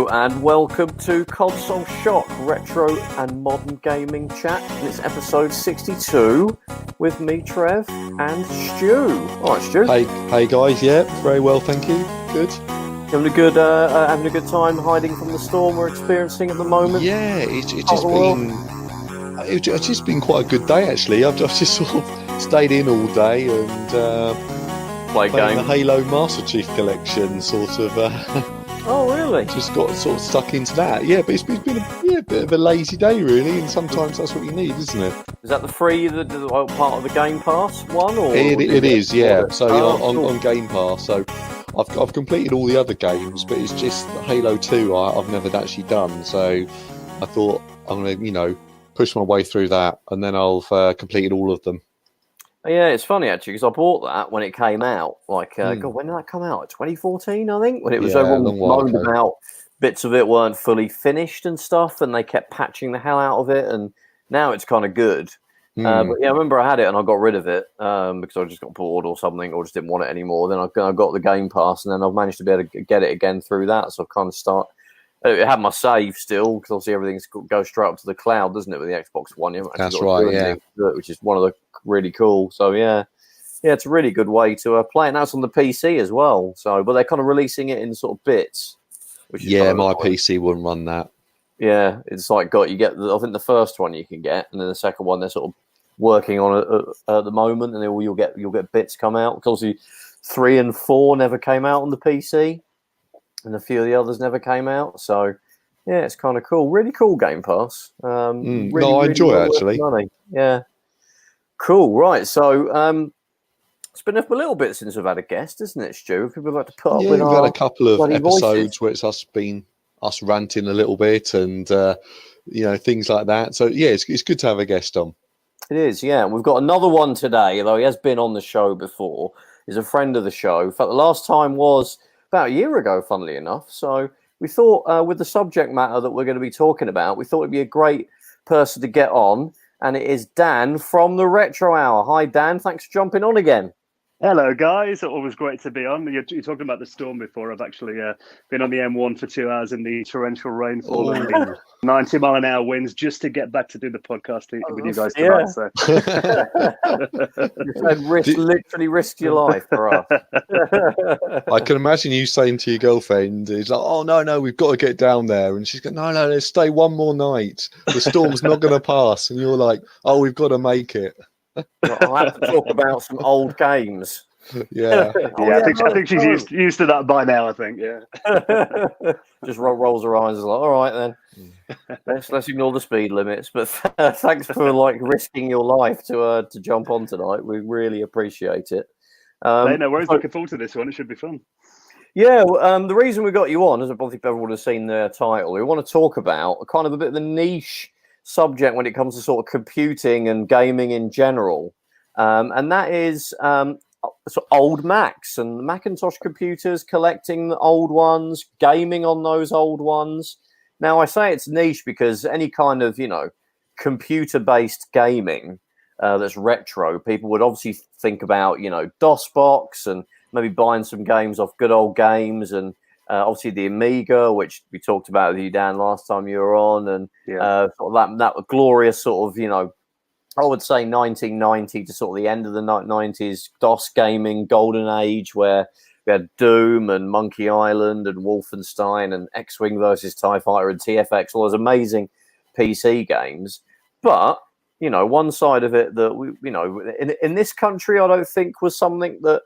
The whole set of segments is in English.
Hello and welcome to Console Shock, retro and modern gaming chat. And it's episode 62 with me, Trev, and Stu. All right, Stu. Hey guys, yeah, very well, thank you. Good. Having a good time hiding from the storm we're experiencing at the moment. Yeah, it's just been quite a good day actually. I've just sort of stayed in all day and played the Halo Master Chief Collection, sort of. Oh, really? Just got sort of stuck into that. Yeah, but it's been a bit of a lazy day, really, and sometimes that's what you need, isn't it? Is that the free, the part of the Game Pass one? Or it is, yeah. So cool. on Game Pass, so I've completed all the other games, but it's just Halo 2 I've never actually done. So I thought I'm going to, push my way through that, and then I've completed all of them. Yeah, it's funny actually because I bought that when it came out. Like, God, when did that come out? 2014, I think. When it was everyone moaned about bits of it weren't fully finished and stuff, and they kept patching the hell out of it. And now it's kind of good. But yeah, I remember I had it and I got rid of it because I just got bored or something, or just didn't want it anymore. Then I got the Game Pass, and then I've managed to be able to get it again through that. So I've kind of it had my save still because obviously everything goes straight up to the cloud, doesn't it? With the Xbox One, that's right, yeah. Which is one of the really cool. So yeah, it's a really good way to play, and that's on the PC as well. So, but they're kind of releasing it in sort of bits. Which is my PC wouldn't run that. Yeah, it's like I think the first one you can get, and then the second one they're sort of working on it at the moment, and then you'll get bits come out. Because obviously 3 and 4 never came out on the PC. And a few of the others never came out, so yeah, it's kind of cool. Really cool Game Pass. I enjoy it actually. Money. Yeah, cool. Right, so it's been up a little bit since we've had a guest, isn't it, Stu? People like to put up with. We've had a couple of episodes voices where it's us ranting a little bit and things like that. So yeah, it's good to have a guest on. It is, yeah. And we've got another one today, although he has been on the show before. He's a friend of the show. In fact, the last time was about a year ago, funnily enough. So we thought with the subject matter that we're going to be talking about, we thought it'd be a great person to get on. And it is Dan from the Retro Hour. Hi, Dan. Thanks for jumping on again. Hello, guys. Always great to be on. You're talking about the storm before. I've actually been on the M1 for 2 hours in the torrential rainfall and the 90-mile-an-hour winds just to get back to do the podcast with you guys tonight. So. Literally risked your life for us. I can imagine you saying to your girlfriend, "It's like, oh no, we've got to get down there," and she's going, "No, let's stay one more night. The storm's not going to pass," and you're like, "Oh, we've got to make it." I'll have to talk about some old games. Yeah. I think she's used to that by now, I think, yeah. Just rolls her eyes like, all right then. Let's ignore the speed limits. But thanks for risking your life to jump on tonight. We really appreciate it. No worries. Looking forward to this one. It should be fun. Yeah, the reason we got you on, as I think everyone has seen the title, we want to talk about kind of a bit of a niche subject when it comes to sort of computing and gaming in general, and that is sort of old Macs and Macintosh computers, collecting the old ones, gaming on those old ones. Now, I say it's niche because any kind of computer-based gaming that's retro, people would obviously think about DOSBox and maybe buying some games off Good Old Games and obviously the Amiga, which we talked about with you, Dan, last time you were on, and sort of that glorious sort of, I would say 1990 to sort of the end of the 90s DOS gaming golden age, where we had Doom and Monkey Island and Wolfenstein and X-Wing versus TIE Fighter and TFX, all those amazing PC games. But, one side of it that, we, in this country, I don't think was something that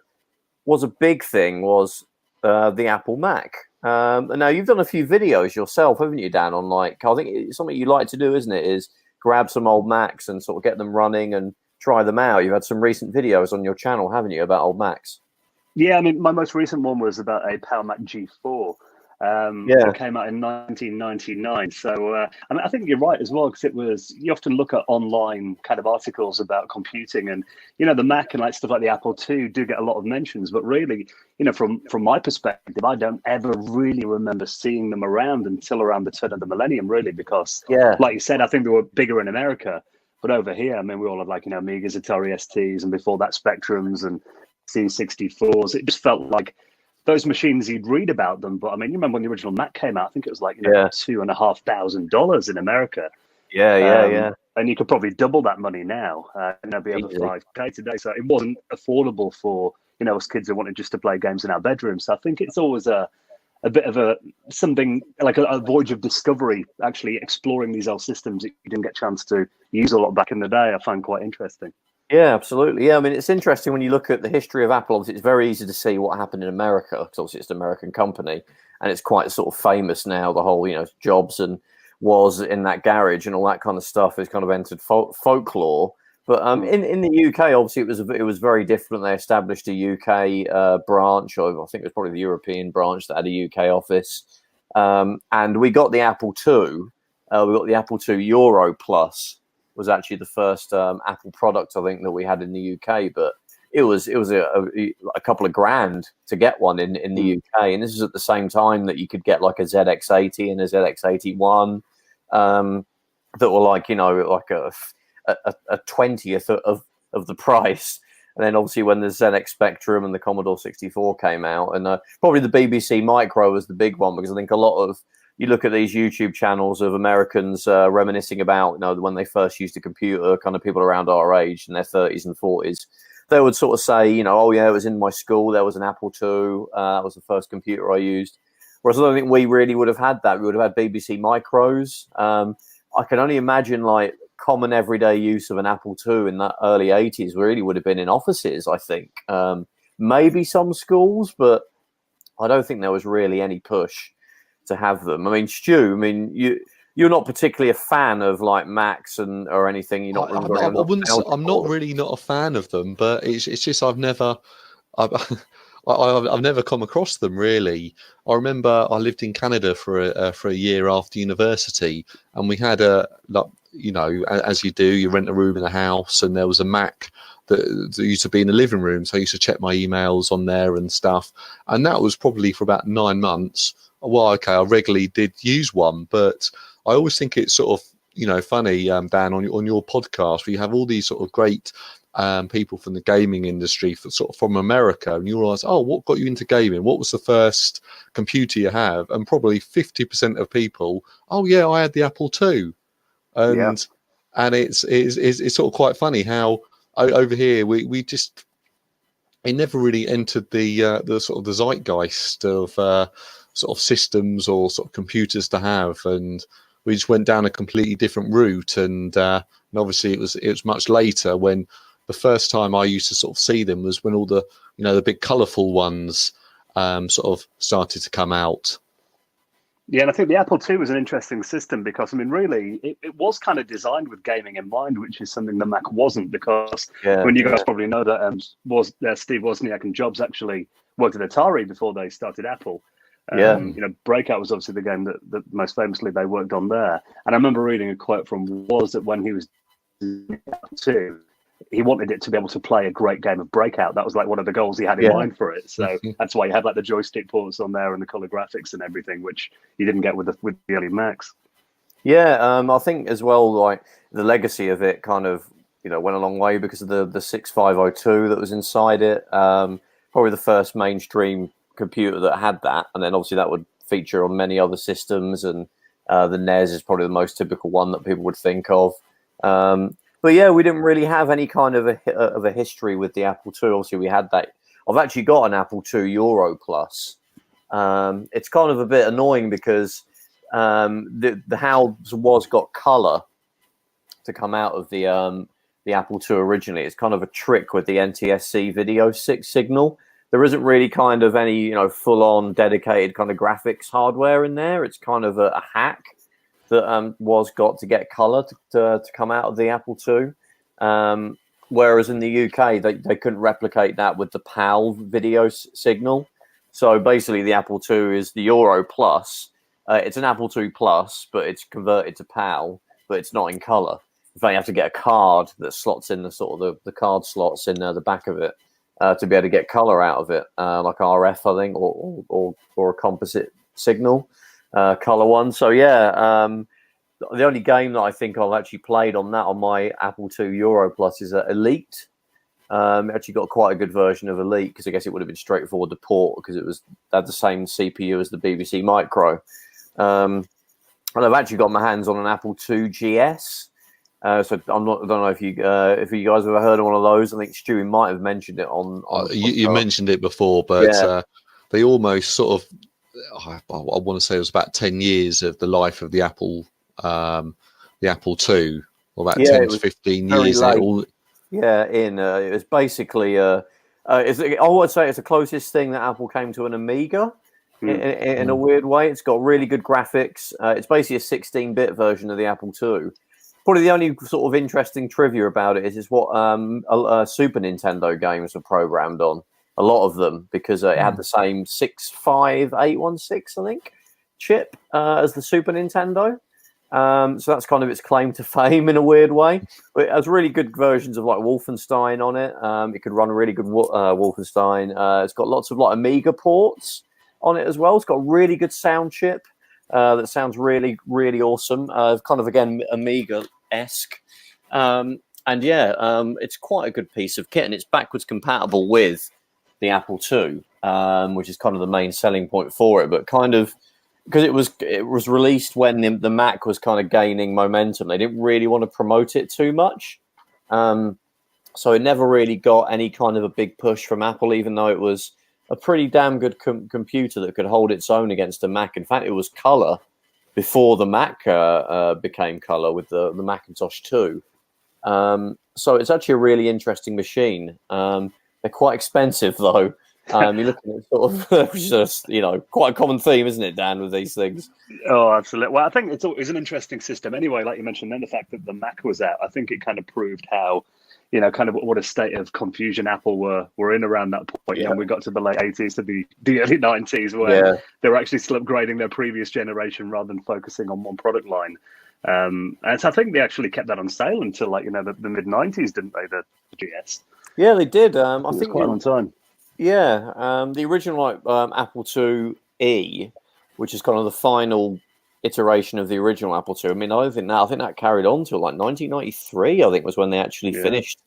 was a big thing was the Apple Mac. And now you've done a few videos yourself, haven't you, Dan? On I think it's something you like to do, isn't it? Is grab some old Macs and sort of get them running and try them out. You've had some recent videos on your channel, haven't you, about old Macs? Yeah, I mean, my most recent one was about a Power Mac G4. It came out in 1999. So, I think you're right as well, because you often look at online kind of articles about computing and, the Mac and stuff like the Apple II do get a lot of mentions. But really, from my perspective, I don't ever really remember seeing them around until around the turn of the millennium, really, because, like you said, I think they were bigger in America. But over here, I mean, we all had Amigas, Atari STs, and before that, Spectrums and C64s. It just felt like those machines, you'd read about them, but I mean, you remember when the original Mac came out? I think it was like $2,500 in America. Yeah. And you could probably double that money now, and it'd be over $5K today. So it wasn't affordable for us kids who wanted just to play games in our bedrooms. So I think it's always a bit of something like a voyage of discovery, actually exploring these old systems that you didn't get a chance to use a lot back in the day. I find quite interesting. Yeah, absolutely. Yeah, I mean, it's interesting when you look at the history of Apple. Obviously, it's very easy to see what happened in America, because obviously it's an American company, and it's quite sort of famous now. The whole, Jobs and was in that garage and all that kind of stuff has kind of entered folklore. But in the UK, obviously, it was very different. They established a UK branch, or I think it was probably the European branch that had a UK office, and we got the Apple II. We got the Apple II Euro Plus. Was actually the first Apple product I think that we had in the UK, but it was a couple of grand to get one in the UK, and this is at the same time that you could get like a ZX80 and a ZX81 that were like a 20th of the price. And then obviously when the ZX Spectrum and the Commodore 64 came out, and probably the BBC Micro was the big one, because I think a lot of you look at these YouTube channels of Americans reminiscing about, when they first used a computer, kind of people around our age in their 30s and 40s, they would sort of say, oh yeah, it was in my school. There was an Apple II. That was the first computer I used. Whereas I don't think we really would have had that. We would have had BBC Micros. I can only imagine like common everyday use of an Apple II in that early 80s really would have been in offices, I think. Maybe some schools, but I don't think there was really any push to have them. I mean, Stu, you're not particularly a fan of like Macs or anything. You're not. I'm not really not a fan of them, but it's just I've never come across them really. I remember I lived in Canada for a year after university, and we had as you do, you rent a room in a house, and there was a Mac that used to be in the living room, so I used to check my emails on there and stuff, and that was probably for about 9 months. Well, okay, I regularly did use one, but I always think it's sort of, funny, Dan, on your podcast, where you have all these sort of great people from the gaming industry, from America, and you realize, oh, what got you into gaming? What was the first computer you have? And probably 50% of people, oh yeah, I had the Apple II, and it's sort of quite funny how over here we just it never really entered the sort of the zeitgeist of sort of systems or sort of computers to have, and we just went down a completely different route. And obviously it was much later when the first time I used to sort of see them was when all the the big colourful ones sort of started to come out. Yeah, and I think the Apple II was an interesting system because, really, it was kind of designed with gaming in mind, which is something the Mac wasn't, because you guys probably know that Steve Wozniak and Jobs actually worked at Atari before they started Apple. Breakout was obviously the game that most famously they worked on there. And I remember reading a quote from Woz that when he was doing Apple II, he wanted it to be able to play a great game of Breakout. That was like one of the goals he had in mind for it. So that's why you had like the joystick ports on there and the color graphics and everything, which you didn't get with the early Macs. Yeah, I think as well, like the legacy of it kind of went a long way because of the 6502 that was inside it. Probably the first mainstream computer that had that, and then obviously that would feature on many other systems, and the NES is probably the most typical one that people would think of. But yeah, we didn't really have any kind of a history with the Apple II. Obviously, we had that. I've actually got an Apple II Euro Plus. It's kind of a bit annoying because the how was got color to come out of the Apple II originally. It's kind of a trick with the NTSC video signal. There isn't really kind of any full-on dedicated kind of graphics hardware in there. It's kind of a hack that was got to get color to come out of the Apple II. Whereas in the UK, they couldn't replicate that with the PAL video signal. So basically the Apple II is the Euro Plus. It's an Apple II Plus, but it's converted to PAL, but it's not in color. In fact, you have to get a card that slots in the sort of the card slots in the back of it to be able to get color out of it, like RF, I think, or a composite signal color one. So yeah, the only game that I think I've actually played on my Apple II Euro Plus is Elite, Actually got quite a good version of Elite because I guess it would have been straightforward to port because it had the same CPU as the BBC Micro. And I've actually got my hands on an Apple II GS. So I don't know if you guys have ever heard of one of those. I think Stewie might have mentioned it on you mentioned it before, but they almost sort of, I want to say it was about 10 years of the life of the Apple II, or about 10 to 15 years. It was basically I would say it's the closest thing that Apple came to an Amiga in a weird way. It's got really good graphics. It's basically a 16-bit version of the Apple II. Probably the only sort of interesting trivia about it is what Super Nintendo games were programmed on. A lot of them, because it had the same 65816, I think, chip as the Super Nintendo. So that's kind of its claim to fame in a weird way. But it has really good versions of like Wolfenstein on it. It could run a really good Wolfenstein. It's got lots of like Amiga ports on it as well. It's got a really good sound chip that sounds really, really awesome. Kind of, again, Amiga-esque. It's quite a good piece of kit, and it's backwards compatible with the Apple II, which is kind of the main selling point for it. But kind of, because it was released when the Mac was kind of gaining momentum, they didn't really want to promote it too much. So it never really got any kind of a big push from Apple, even though it was a pretty damn good computer that could hold its own against a Mac. In fact, it was color before the Mac became color with the Macintosh 2. So it's actually a really interesting machine. They're quite expensive, though. You're looking at sort of just, quite a common theme, isn't it, Dan, with these things? Oh, absolutely. Well, I think it's an interesting system anyway. Like you mentioned, then the fact that the Mac was out, I think it kind of proved how, kind of what a state of confusion Apple were in around that point. And we got to the late 80s to the early 90s where they were actually still upgrading their previous generation rather than focusing on one product line. And so I think they actually kept that on sale until the mid 90s, didn't they? The GS. Yeah, they did. I think quite a long time. Yeah, the original Apple IIe, which is kind of the final iteration of the original Apple II. I mean, I think that carried on till like 1993. I think was when they actually finished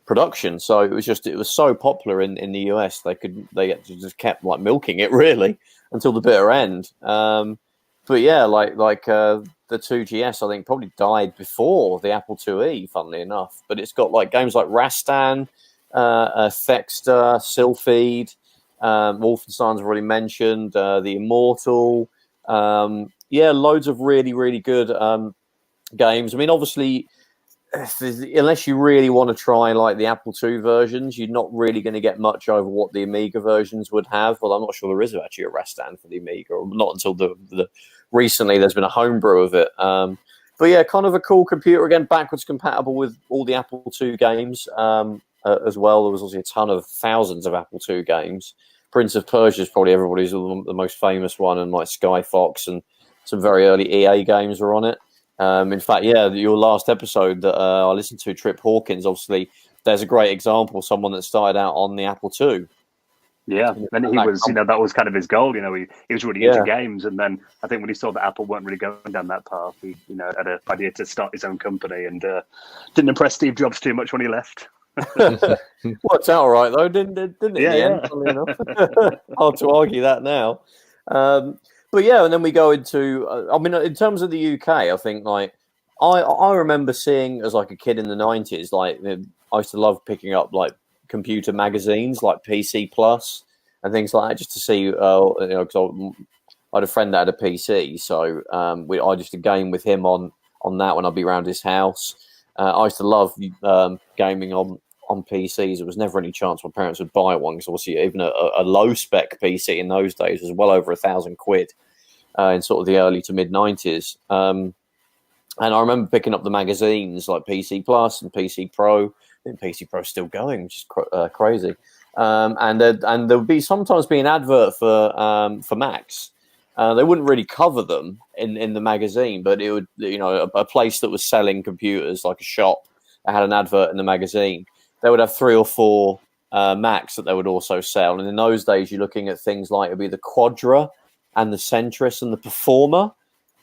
production. So it was so popular in the US they just kept like milking it really until the bitter end. But yeah, like the 2GS, I think probably died before the Apple IIe, funnily enough. But it's got like games like Rastan, Thexter, Sylphid, Wolfenstein's already mentioned, The Immortal. Loads of really, really good games. I mean, obviously, unless you really want to try like the Apple II versions, you're not really going to get much over what the Amiga versions would have. Well, I'm not sure there is actually a Rastan for the Amiga, or not until the recently there's been a homebrew of it. But yeah, kind of a cool computer, again, backwards compatible with all the Apple II games as well. There was also a ton of thousands of Apple II games. Prince of Persia is probably everybody's the most famous one, and like Sky Fox and some very early EA games were on it. In fact, your last episode that I listened to, Trip Hawkins, obviously, there's a great example of someone that started out on the Apple II. Yeah, and he was, that was kind of his goal. He was really into games, and then I think when he saw that Apple weren't really going down that path, he, had an idea to start his own company, and didn't impress Steve Jobs too much when he left. Worked out all right though, didn't it? In the end, funnily enough. Hard to argue that now. But yeah, and then we go into. In terms of the UK, I think like I remember seeing as like a kid in the 90s, like I used to love picking up like computer magazines like PC Plus and things like that, just to see. Because I had a friend that had a PC, so I used to game with him on that when I'd be around his house. I used to love gaming on PCs. There was never any chance my parents would buy one, because obviously even a low spec PC in those days was well over £1,000 in sort of the early to mid 90s. And I remember picking up the magazines like PC Plus and PC Pro. I think PC Pro's still going, which is crazy. And there would sometimes be an advert for Macs. They wouldn't really cover them in the magazine, but it would, a place that was selling computers, like a shop that had an advert in the magazine, they would have 3 or 4 Macs that they would also sell. And in those days, you're looking at things like it'd be the Quadra and the Centris and the Performa.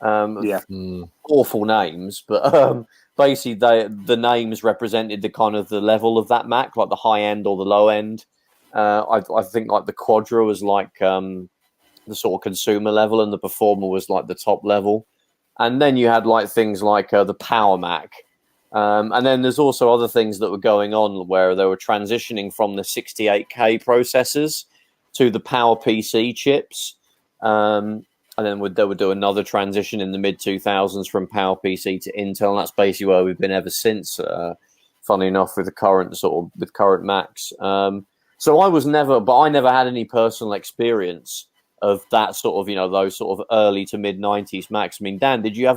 Awful names, but basically the names represented the kind of the level of that Mac, like the high end or the low end. I think like the Quadra was like the sort of consumer level, and the Performa was like the top level. And then you had like things like the Power Mac. And then there's also other things that were going on where they were transitioning from the 68K processors to the Power PC chips. And then they would do another transition in the mid-2000s from Power PC to Intel. And that's basically where we've been ever since, funny enough, with the current Macs. So I never had any personal experience of that sort of, those sort of early to mid-90s Macs. I mean, Dan, did you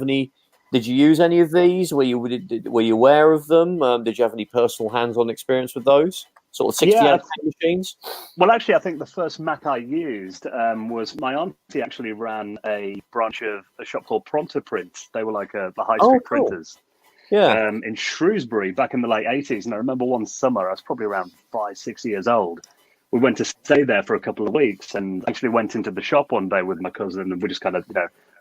use any of these? Were you aware of them? Did you have any personal hands-on experience with those sort of 68 machines? Well, actually, I think the first Mac I used was my auntie actually ran a branch of a shop called Pronto Print. They were like the high street printers. Yeah. In Shrewsbury back in the late 80s. And I remember one summer, I was probably around 5-6 years old. We went to stay there for a couple of weeks and actually went into the shop one day with my cousin, and we're just kind of,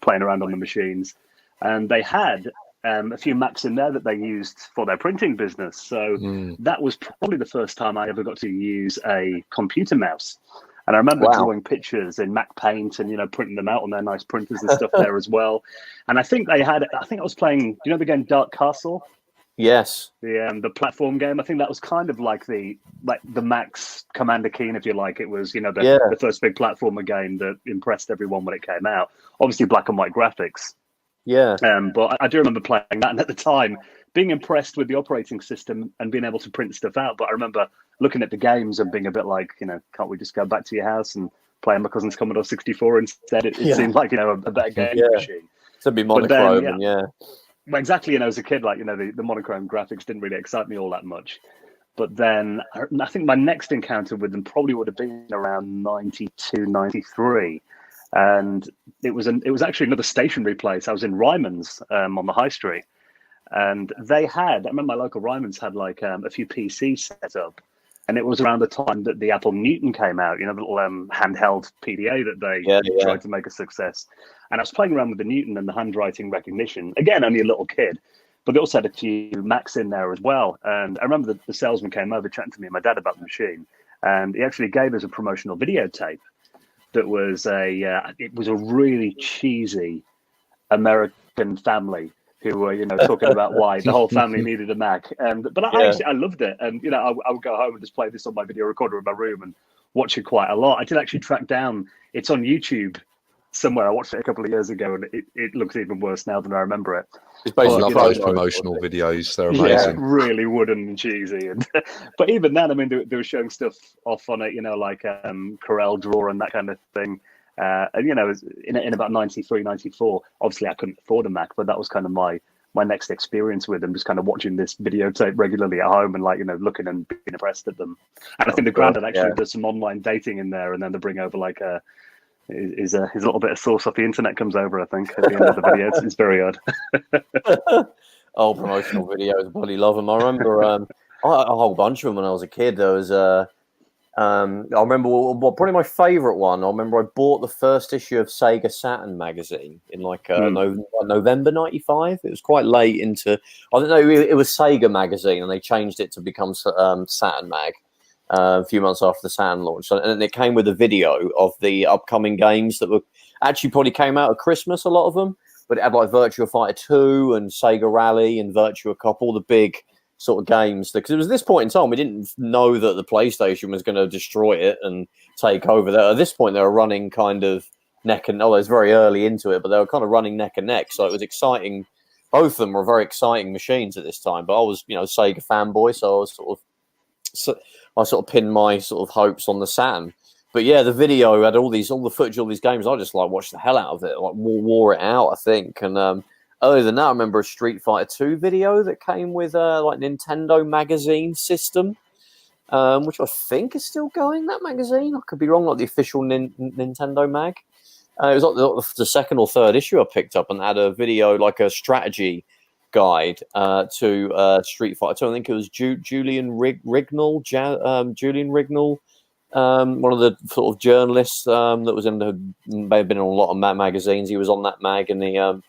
playing around on the machines. And they had a few Macs in there that they used for their printing business. So that was probably the first time I ever got to use a computer mouse. And I remember drawing pictures in Mac Paint and, printing them out on their nice printers and stuff there as well. And I think I was playing, the game Dark Castle? Yes. The platform game. I think that was kind of like the Mac's Commander Keen, if you like. It was, the first big platformer game that impressed everyone when it came out. Obviously, black and white graphics. Yeah. But I do remember playing that, and at the time, being impressed with the operating system and being able to print stuff out. But I remember looking at the games and being a bit like, can't we just go back to your house and play on my cousin's Commodore 64 instead? It seemed like, a better game machine. To be monochrome, Well, exactly. As a kid, like, the monochrome graphics didn't really excite me all that much. But then I think my next encounter with them probably would have been around 92, 93. And it was actually another stationery place. I was in Ryman's on the high street. And I remember my local Ryman's had like a few PCs set up. And it was around the time that the Apple Newton came out, the little handheld PDA that they tried to make a success. And I was playing around with the Newton and the handwriting recognition. Again, only a little kid. But they also had a few Macs in there as well. And I remember the salesman came over chatting to me and my dad about the machine. And he actually gave us a promotional videotape that was it was a really cheesy American family who were, talking about why the whole family needed a Mac. But I loved it. And, I would go home and just play this on my video recorder in my room and watch it quite a lot. I did actually track down, it's on YouTube somewhere. I watched it a couple of years ago, and it looks even worse now than I remember it. It's basically love those promotional videos. They're amazing. Yeah, really wooden and cheesy. But even then, I mean, they were showing stuff off on it, like Corel Draw and that kind of thing. And, in about 93, 94, obviously I couldn't afford a Mac, but that was kind of my next experience with them, just kind of watching this videotape regularly at home and looking and being impressed at them. And I think the granddad actually does some online dating in there, and then they bring over his little bit of sauce off the internet comes over, I think, at the end of the video. It's very odd. Oh, promotional videos, I bloody love them. I remember a whole bunch of them when I was a kid. There was I remember probably my favourite one. I remember I bought the first issue of Sega Saturn magazine in November '95. It was quite late into, I don't know, it was Sega magazine, and they changed it to become Saturn Mag a few months after the Saturn launch. And it came with a video of the upcoming games that were actually probably came out at Christmas, a lot of them. But it had like Virtua Fighter 2 and Sega Rally and Virtua Cop, all the big sort of games. Because it was this point in time, we didn't know that the PlayStation was going to destroy it and take over. At this point, they were running kind of neck and neck. It was very early into it, but they were kind of running neck and neck. So it was exciting. Both of them were very exciting machines at this time. But I was, Sega fanboy, so I was I sort of pinned my sort of hopes on the Saturn. But yeah, the video had all the footage of all these games. I just watched the hell out of it, wore it out, I think. And other than that, I remember a Street Fighter 2 video that came with Nintendo magazine system, which I think is still going. That magazine, I could be wrong. Like the official Nintendo mag. It was like the second or third issue I picked up, and had a video, like a strategy guide to Street Fighter 2. I think it was Julian Rignall. Julian Rignall. One of the sort of journalists that was may have been in a lot of magazines. He was on that mag, and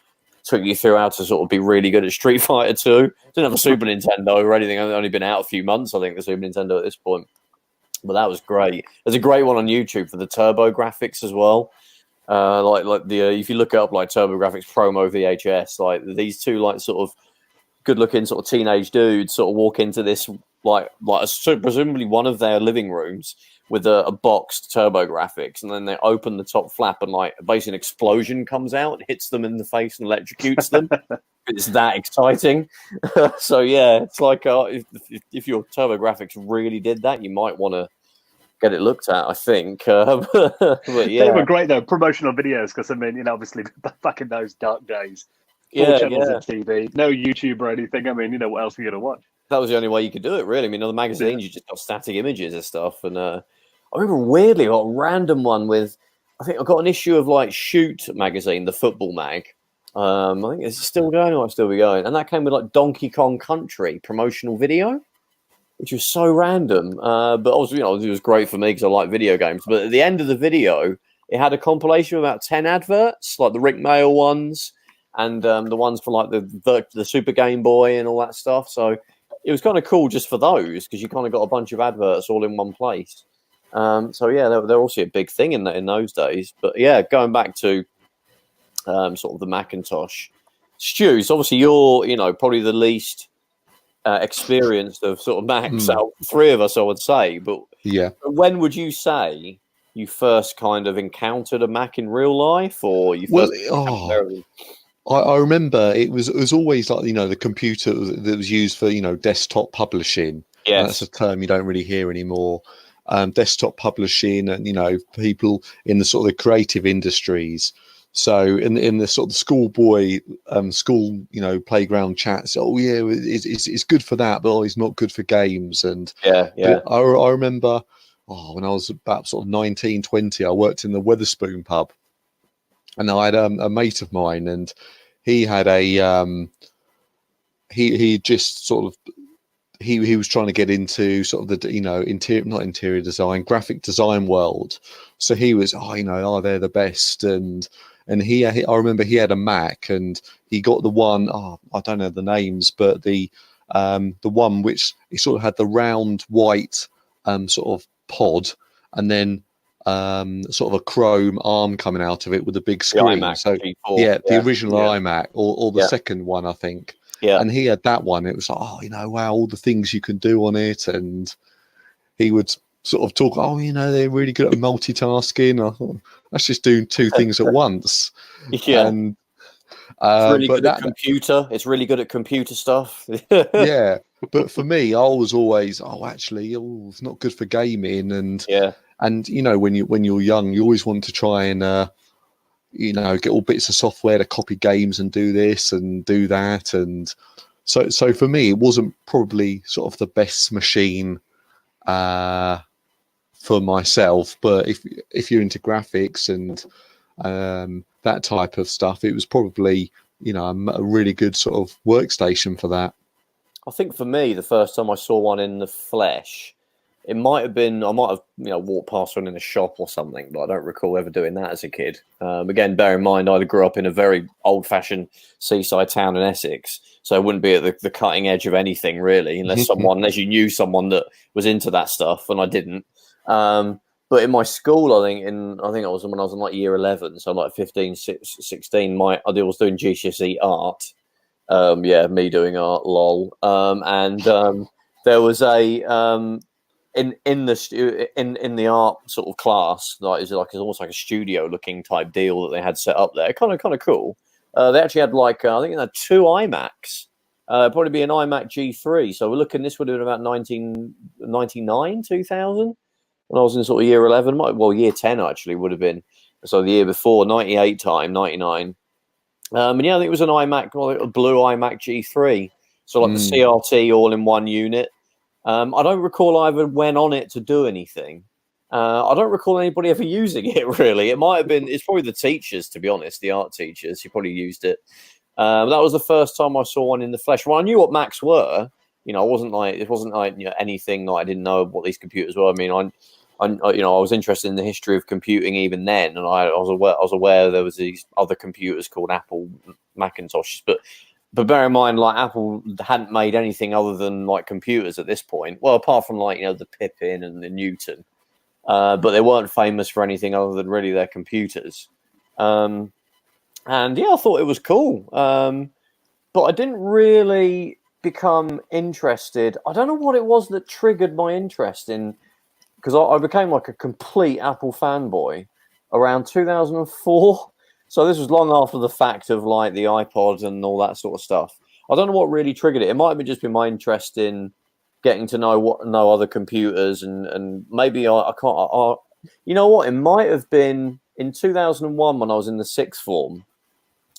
took you through how to sort of be really good at Street Fighter 2. Didn't have a Super Nintendo or anything. I've only been out a few months, I think, the Super Nintendo at this point. But that was great. There's a great one on YouTube for the turbo graphics as well. Like the if you look it up, like Turbo Graphics promo VHS, like these two like sort of good looking sort of teenage dudes sort of walk into this presumably one of their living rooms with a boxed Turbo Graphics, and then they open the top flap and like basically an explosion comes out and hits them in the face and electrocutes them. It's that exciting. So yeah, it's like if your Turbo Graphics really did that, you might want to get it looked at, I think. But yeah, they were great though, promotional videos, because I mean, obviously back in those dark days, four channels of TV, no YouTube or anything. I mean, what else were you going to watch? That was the only way you could do it, really. I mean, on the magazines, you just got static images and stuff. And I remember weirdly, I got a random one with, I think I got an issue of like Shoot magazine, the football mag. I think it's still going, or might still be going. And that came with like Donkey Kong Country promotional video, which was so random. But obviously, it was great for me because I like video games. But at the end of the video, it had a compilation of about 10 adverts, like the Rick Mail ones and the ones for like the Super Game Boy and all that stuff. So it was kind of cool just for those, because you kind of got a bunch of adverts all in one place. So yeah, they're also a big thing in those days. But yeah, going back to sort of the Macintosh. Stu, so obviously you're probably the least experienced of sort of Macs out of the three of us, I would say. But yeah, when would you say you first kind of encountered a Mac in real life, or you first? I remember it was always like the computer that was used for desktop publishing. Yes, that's a term you don't really hear anymore. Desktop publishing, and people in the sort of the creative industries. So in the sort of schoolboy school playground chats, it's good for that, but it's not good for games. And yeah. I remember when I was about sort of 19, 20, I worked in the Wetherspoon pub, and I had a mate of mine, and he had he just sort of he was trying to get into sort of the not interior design, graphic design world. So he was they're the best, and I remember he had a Mac, and he got the one, I don't know the names, but the one which he sort of had the round white sort of pod, and then sort of a chrome arm coming out of it with a big screen. The so G4, the original iMac, or the second one, I think. Yeah. And he had that one. It was like, wow, all the things you can do on it. And he would sort of talk, they're really good at multitasking. I thought, let's just do two things at once. Yeah. And it's really good at computer. It's really good at computer stuff. Yeah. But for me, I was always, it's not good for gaming. And and when you're young, you always want to try and get all bits of software to copy games and do this and do that. And so for me, it wasn't probably sort of the best machine for myself. But if you're into graphics and that type of stuff, it was probably, a really good sort of workstation for that. I think for me, the first time I saw one in the flesh, it might have been, I might have, walked past one in a shop or something, but I don't recall ever doing that as a kid. Again, bear in mind, I grew up in a very old-fashioned seaside town in Essex, so I wouldn't be at the cutting edge of anything, really, unless you knew someone that was into that stuff, and I didn't. But in my school, I think it was when I was in like year 11, so like 15, 16, I was doing GCSE art. Me doing art, lol. There was a... In the art sort of class, it's almost like a studio looking type deal that they had set up there. Kind of cool. They actually had I think they had two iMacs. Probably be an iMac G3. So we're looking. This would have been about 1999, 2000, when I was in sort of year 11. Year 10 actually would have been. So the year before, 98 time, 99. I think it was an iMac, a blue iMac G3. So the CRT all in one unit. I don't recall I ever went on it to do anything. I don't recall anybody ever using it, really. It's probably the teachers, to be honest, the art teachers who probably used it. That was the first time I saw one in the flesh. Well, I knew what Macs were. It wasn't like anything that I didn't know what these computers were. I mean, I I was interested in the history of computing even then, and I was aware there was these other computers called Apple Macintoshes, but bear in mind, like, Apple hadn't made anything other than like computers at this point. Well, apart from like, the Pippin and the Newton, but they weren't famous for anything other than really their computers. And yeah, I thought it was cool, but I didn't really become interested. I don't know what it was that triggered my interest in, because I became like a complete Apple fanboy around 2004. So this was long after the fact of like the iPod and all that sort of stuff. I don't know what really triggered it. It might have just been my interest in getting to know other computers, and maybe I can't. You know what? It might have been in 2001 when I was in the sixth form.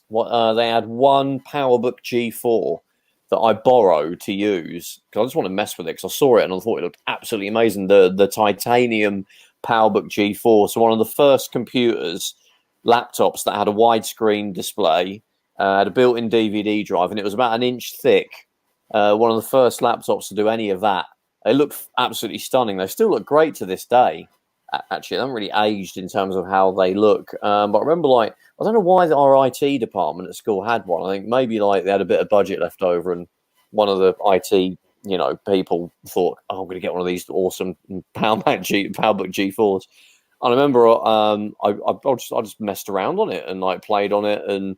They had one PowerBook G4 that I borrowed to use because I just want to mess with it, because I saw it and I thought it looked absolutely amazing. The titanium PowerBook G4, so one of the first laptops that had a widescreen display, had a built-in DVD drive, and it was about an inch thick. One of the first laptops to do any of that. They look absolutely stunning. They still look great to this day. Actually, they haven't really aged in terms of how they look. But I remember, like, I don't know why our IT department at school had one. I think maybe like they had a bit of budget left over, and one of the IT, people thought, "Oh, I'm going to get one of these awesome PowerBook G4s." And I remember I just messed around on it and like played on it, and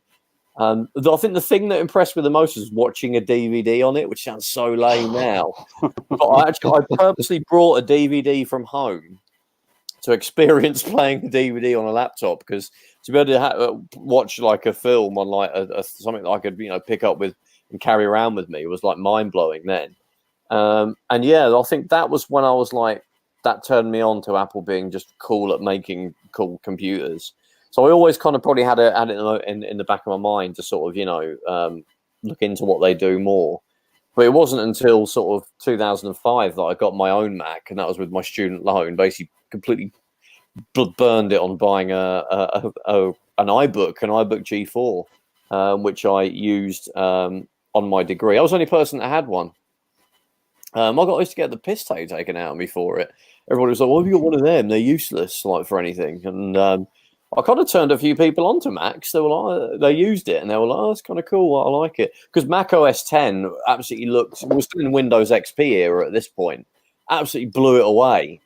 I think the thing that impressed me the most was watching a DVD on it, which sounds so lame now. But I purposely brought a DVD from home to experience playing the DVD on a laptop, because to be able to watch like a film on like something that I could pick up with and carry around with me was like mind blowing then. And yeah, I think that was when I was like, that turned me on to Apple being just cool at making cool computers. So I always kind of probably had it in the back of my mind to sort of look into what they do more. But it wasn't until sort of 2005 that I got my own Mac, and that was with my student loan. Basically, completely burned it on buying an iBook G4, which I used on my degree. I was the only person that had one. I used to get the piss taken out of me for it. Everybody was like, "Well, have you got one of them? They're useless, like, for anything." And I kind of turned a few people onto Macs. They were like, they used it and they were like, "Oh, it's kind of cool. I like it." Because Mac OS 10 absolutely looked, we were still in Windows XP era at this point, absolutely blew it away.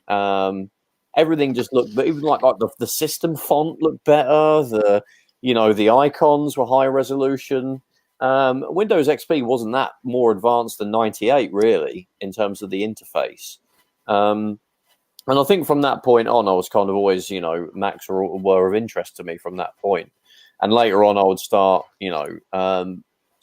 Everything just looked, but even like the system font looked better. The icons were high resolution. Windows XP wasn't that more advanced than 98 really in terms of the interface. And I think from that point on, I was kind of always, Macs were of interest to me from that point. And later on, I would start,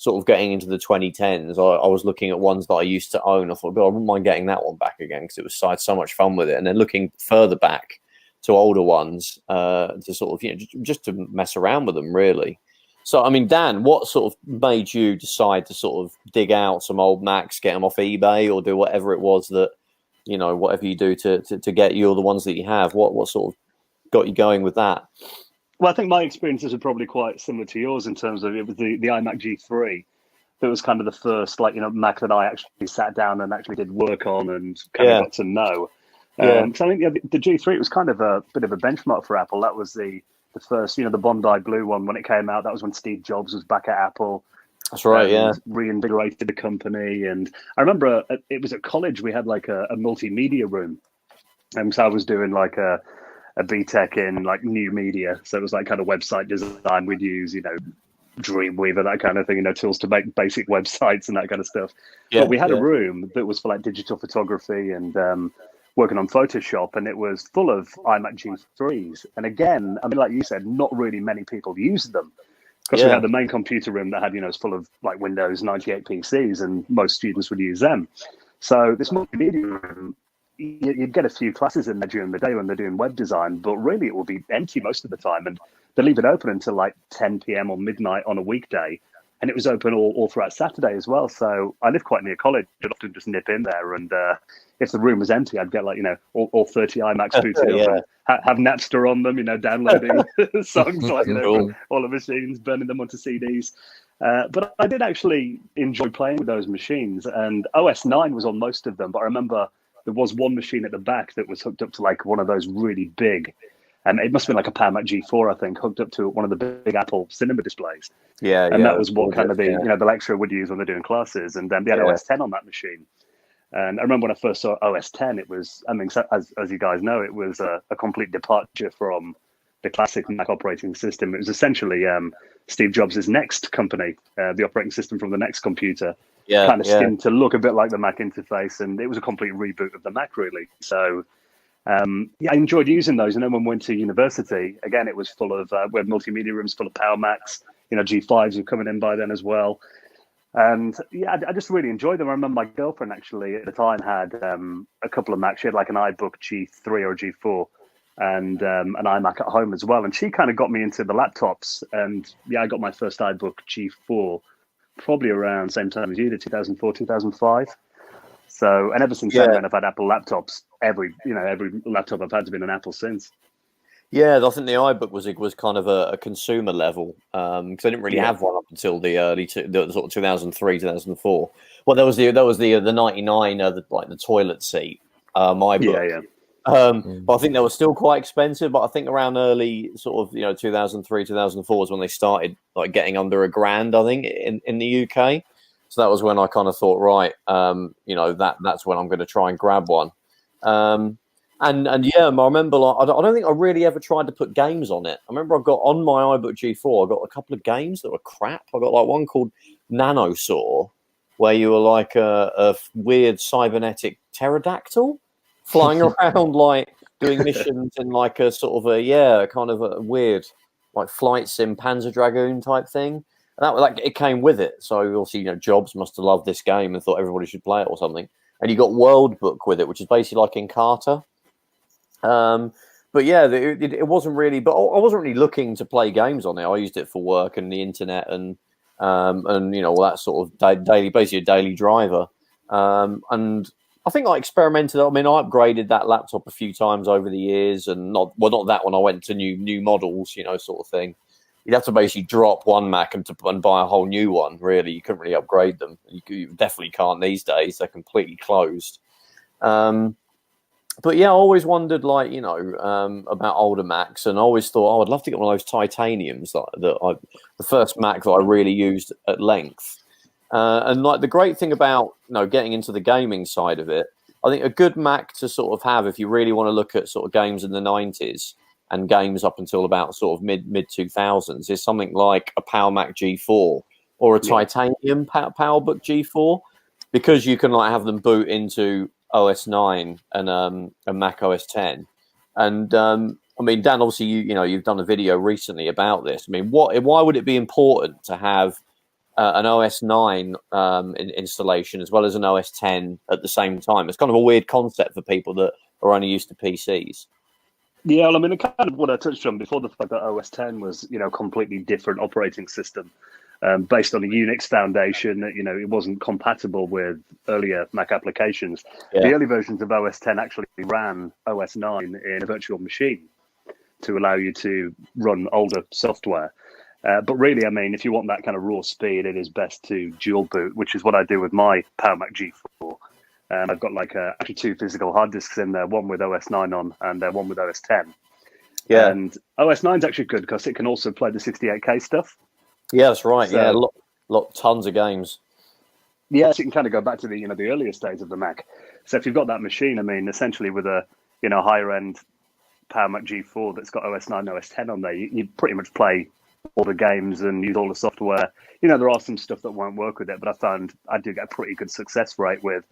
sort of getting into the 2010s. I was looking at ones that I used to own. I thought, God, I wouldn't mind getting that one back again, because I had so much fun with it. And then looking further back to older ones to sort of, just to mess around with them, really. So, I mean, Dan, what sort of made you decide to sort of dig out some old Macs, get them off eBay, or do whatever it was that, whatever you do to get you, or the ones that you have, what sort of got you going with that? Well, I think my experiences are probably quite similar to yours in terms of it was the iMac G3 that was kind of the first, Mac that I actually sat down and actually did work on and kind of got to know. So I think the G3 was kind of a bit of a benchmark for Apple. That was the first, the Bondi Blue one when it came out. That was when Steve Jobs was back at Apple. That's right, yeah. Reinvigorated the company. And I remember it was at college, we had like a multimedia room. And so I was doing like a BTEC in like new media. So it was like kind of website design. We'd use, Dreamweaver, that kind of thing, tools to make basic websites and that kind of stuff. Yeah, but we had a room that was for like digital photography and working on Photoshop, and it was full of iMac G3s. And again, I mean, like you said, not really many people used them. Because we had the main computer room that had, was full of like Windows 98 PCs, and most students would use them. So this multimedia room, you'd get a few classes in there during the day when they're doing web design, but really it will be empty most of the time. And they leave it open until like 10 p.m. or midnight on a weekday. And it was open all throughout Saturday as well. So I live quite near college. I'd often just nip in there. And if the room was empty, I'd get like, all 30 iMacs booted up and have Napster on them, downloading songs like all the machines, burning them onto CDs. But I did actually enjoy playing with those machines. And OS 9 was on most of them. But I remember there was one machine at the back that was hooked up to like one of those really big, it must have been like a Power Mac G4, I think, hooked up to one of the big Apple cinema displays. And that was what kind of the the lecturer would use when they're doing classes. And they had OS 10 on that machine. And I remember when I first saw OS 10, it was, I mean, as you guys know, it was a complete departure from the classic Mac operating system. It was essentially Steve Jobs' next company, the operating system from the next computer, kind of skinned to look a bit like the Mac interface. And it was a complete reboot of the Mac, really. So, I enjoyed using those. And then when we went to university, again, it was full of, we had multimedia rooms full of Power Macs, G5s were coming in by then as well. And I just really enjoyed them. I remember my girlfriend actually at the time had a couple of Macs. She had like an iBook G3 or G4 and an iMac at home as well. And she kind of got me into the laptops. And I got my first iBook G4 probably around the same time as you did, 2004, 2005. So, and ever since then, I've had Apple laptops. Every laptop I've had has been an Apple since. Yeah, I think the iBook was kind of a consumer level because I didn't really have one up until the sort of 2003, 2004. Well, there was the 99, like the toilet seat iBook. But I think they were still quite expensive. But I think around early sort of 2003, 2004 is when they started like getting under $1,000. I think in the UK. So that was when I kind of thought, right, that's when I'm going to try and grab one. And I remember I don't think I really ever tried to put games on it. I remember I got on my iBook G4, I got a couple of games that were crap. I got like one called Nanosaur, where you were like a weird cybernetic pterodactyl flying around, like doing missions in like a sort of kind of a weird like flight sim Panzer Dragoon type thing. And that like it came with it. So obviously, Jobs must have loved this game and thought everybody should play it or something. And you got World Book with it, which is basically like Encarta. But it wasn't really. But I wasn't really looking to play games on it. I used it for work and the internet and all that sort of daily, basically a daily driver. And I think I experimented. I mean, I upgraded that laptop a few times over the years, and not that one. I went to new models, sort of thing. You'd have to basically drop one Mac and buy a whole new one. Really, you couldn't really upgrade them. You definitely can't these days. They're completely closed. But I always wondered, about older Macs, and I always thought, I'd love to get one of those titaniums. The first Mac that I really used at length. And like the great thing about getting into the gaming side of it, I think a good Mac to sort of have if you really want to look at sort of games in the 90s and games up until about sort of mid 2000s is something like a Power Mac G4 or a titanium PowerBook G4, because you can like have them boot into OS 9 and a Mac OS 10. And I mean, Dan, obviously you've done a video recently about this. I mean, why would it be important to have an OS 9 installation as well as an OS 10 at the same time? It's kind of a weird concept for people that are only used to PCs. Yeah, well, I mean, kind of what I touched on before, the fact that OS 10 was, completely different operating system based on a Unix foundation. It wasn't compatible with earlier Mac applications. Yeah. The early versions of OS 10 actually ran OS 9 in a virtual machine to allow you to run older software. But really, I mean, if you want that kind of raw speed, it is best to dual boot, which is what I do with my Power Mac G4. I've got actually two physical hard disks in there, one with OS 9 on and one with OS 10. Yeah. And OS 9 is actually good because it can also play the 68K stuff. Yeah, that's right. So, tons of games. Yeah, so you can kind of go back to the the earliest days of the Mac. So if you've got that machine, I mean, essentially with a higher end Power Mac G4 that's got OS 9, OS 10 on there, you pretty much play all the games and use all the software. There are some stuff that won't work with it, but I found I do get a pretty good success rate with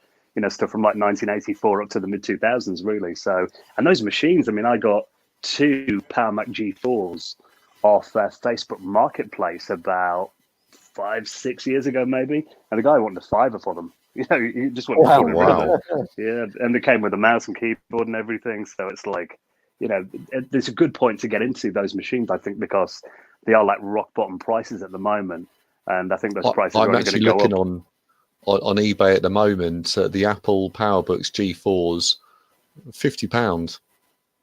stuff from like 1984 up to the mid 2000s, really. So, and those machines, I mean, I got two Power Mac G4s off Facebook Marketplace about 5-6 years ago, maybe. And the guy wanted a $5 for them. He just wanted to rid of it. Yeah, and they came with a mouse and keyboard and everything. So it's like, there's a good point to get into those machines, I think, because they are like rock bottom prices at the moment. And I think those prices are going to go up. I'm actually looking on eBay at the moment, the Apple PowerBooks G4s, £50.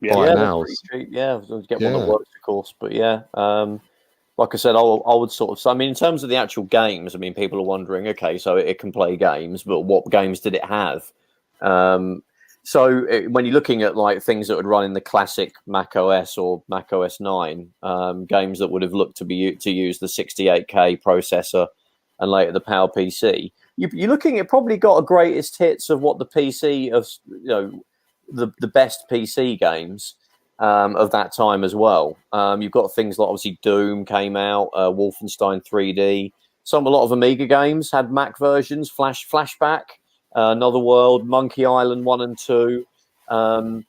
Yeah, now. Cheap. Yeah, get one that works, of course. But like I said, I would sort of. I mean, in terms of the actual games, I mean, people are wondering, okay, so it can play games, but what games did it have? when you're looking at like things that would run in the classic Mac OS or Mac OS 9, games that would have looked to use the 68K processor and later the PowerPC, you're looking at probably got a greatest hits of what the PC of the best PC games of that time as well. You've got things like obviously Doom came out, Wolfenstein 3D. A lot of Amiga games had Mac versions, Flashback, Another World, Monkey Island 1 and 2. Some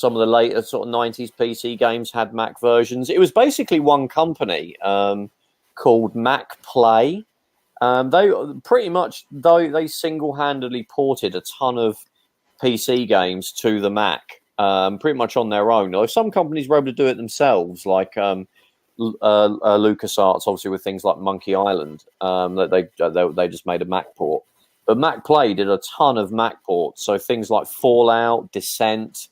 of the later sort of 90s PC games had Mac versions. It was basically one company called Mac Play. They pretty much, though, they single-handedly ported a ton of PC games to the Mac, pretty much on their own. Though some companies were able to do it themselves, like LucasArts, obviously with things like Monkey Island, that they just made a Mac port. But Mac Play did a ton of Mac ports, so things like Fallout, Descent,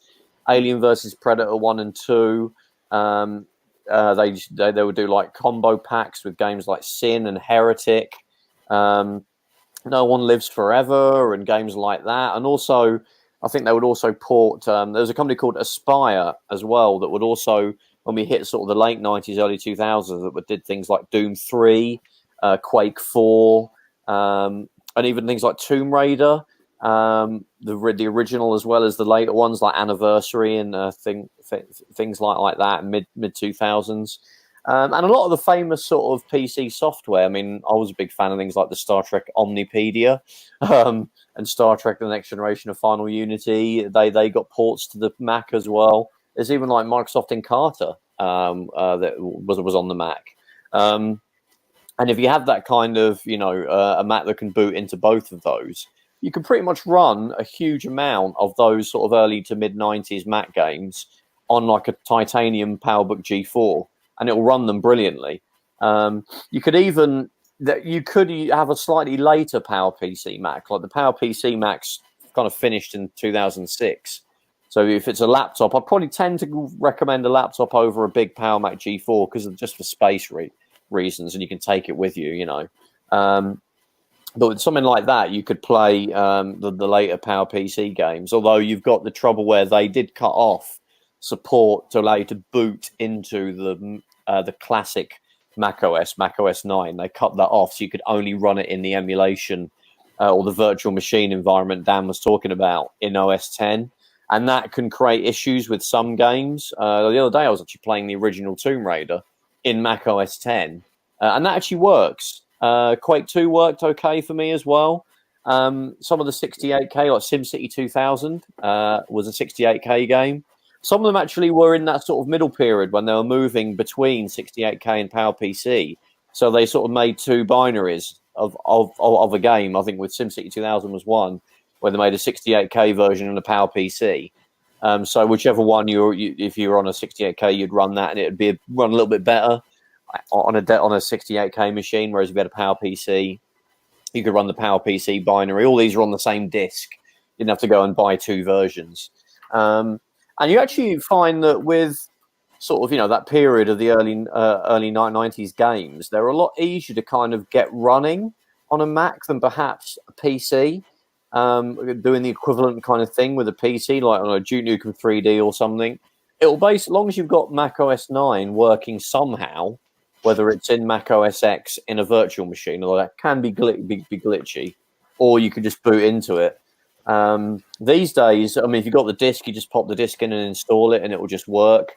Alien vs Predator 1 and 2. They would do like combo packs with games like Sin and Heretic. No One Lives Forever and games like that. And also, I think they would also port, there was a company called Aspire as well that would also, when we hit sort of the late 90s, early 2000s, that did things like Doom 3, Quake 4, and even things like Tomb Raider, the original as well as the later ones like Anniversary and things like that, mid 2000s. And a lot of the famous sort of PC software. I mean, I was a big fan of things like the Star Trek Omnipedia and Star Trek The Next Generation of Final Unity. They got ports to the Mac as well. There's even like Microsoft Encarta that was on the Mac. And if you have that kind of, a Mac that can boot into both of those, you can pretty much run a huge amount of those sort of early to mid 90s Mac games on like a titanium PowerBook G4. And it will run them brilliantly. You could have a slightly later PowerPC Mac, like the PowerPC Mac's kind of finished in 2006. So if it's a laptop, I probably tend to recommend a laptop over a big Power Mac G4 because just for space reasons, and you can take it with you, But with something like that, you could play the later PowerPC games. Although you've got the trouble where they did cut off support to allow you to boot into the classic Mac OS 9. They cut that off, so you could only run it in the emulation or the virtual machine environment Dan was talking about in OS 10, and that can create issues with some games. The other day, I was actually playing the original Tomb Raider in Mac OS 10, and that actually works. Quake 2 worked okay for me as well. Some of the 68K, like SimCity 2000, was a 68K game. Some of them actually were in that sort of middle period when they were moving between 68K and PowerPC. So they sort of made two binaries of a game. I think with SimCity 2000 was one, where they made a 68K version and a PowerPC. So whichever one if you were on a 68K, you'd run that, and it would run a little bit better on a 68K machine. Whereas if you had a PowerPC, you could run the PowerPC binary. All these are on the same disk. You didn't have to go and buy two versions. And you actually find that with sort of, that period of the early 90s games, they're a lot easier to kind of get running on a Mac than perhaps a PC, doing the equivalent kind of thing with a PC, like on a Duke Nukem 3D or something. As long as you've got Mac OS 9 working somehow, whether it's in Mac OS X in a virtual machine, although that can be glitchy, or you could just boot into it. These days, I mean, if you've got the disk, you just pop the disk in and install it, and it will just work.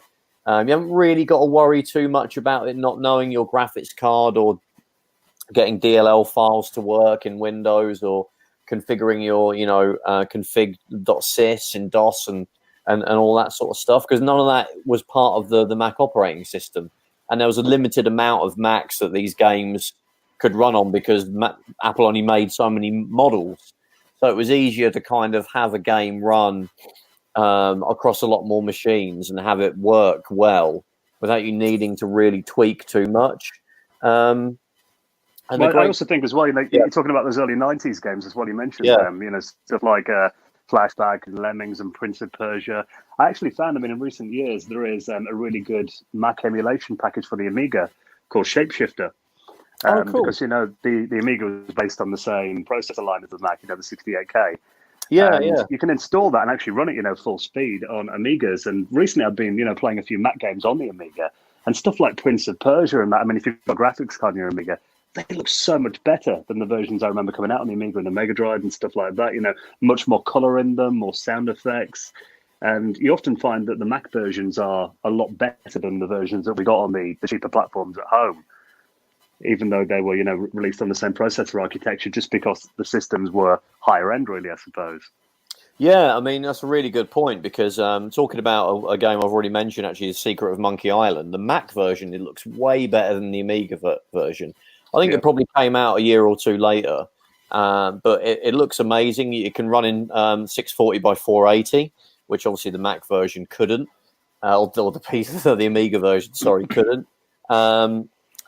You haven't really got to worry too much about it not knowing your graphics card or getting DLL files to work in Windows or configuring your, config.sys in DOS and all that sort of stuff, because none of that was part of the Mac operating system. And there was a limited amount of Macs that these games could run on because Apple only made so many models. So it was easier to kind of have a game run across a lot more machines and have it work well without you needing to really tweak too much. I also think as well, you're talking about those early 90s games as well. You mentioned them, stuff like Flashback and Lemmings and Prince of Persia. I actually found them in recent years. There is a really good Mac emulation package for the Amiga called Shapeshifter. Cool. Because, the Amiga was based on the same processor line as the Mac, the 68K. Yeah, You can install that and actually run it, full speed on Amigas. And recently I've been, playing a few Mac games on the Amiga and stuff like Prince of Persia and that. I mean, if you've got a graphics card in your Amiga, they look so much better than the versions I remember coming out on the Amiga and the Mega Drive and stuff like that. Much more color in them, more sound effects. And you often find that the Mac versions are a lot better than the versions that we got on the cheaper platforms at home, even though they were, released on the same processor architecture, just because the systems were higher end, really, I suppose. Yeah, I mean, that's a really good point, because talking about a game I've already mentioned, actually, The Secret of Monkey Island, the Mac version, it looks way better than the Amiga version. I think it probably came out a year or two later, but it looks amazing. It can run in 640 by 480, which obviously the Mac version couldn't, or the Amiga version, sorry, couldn't.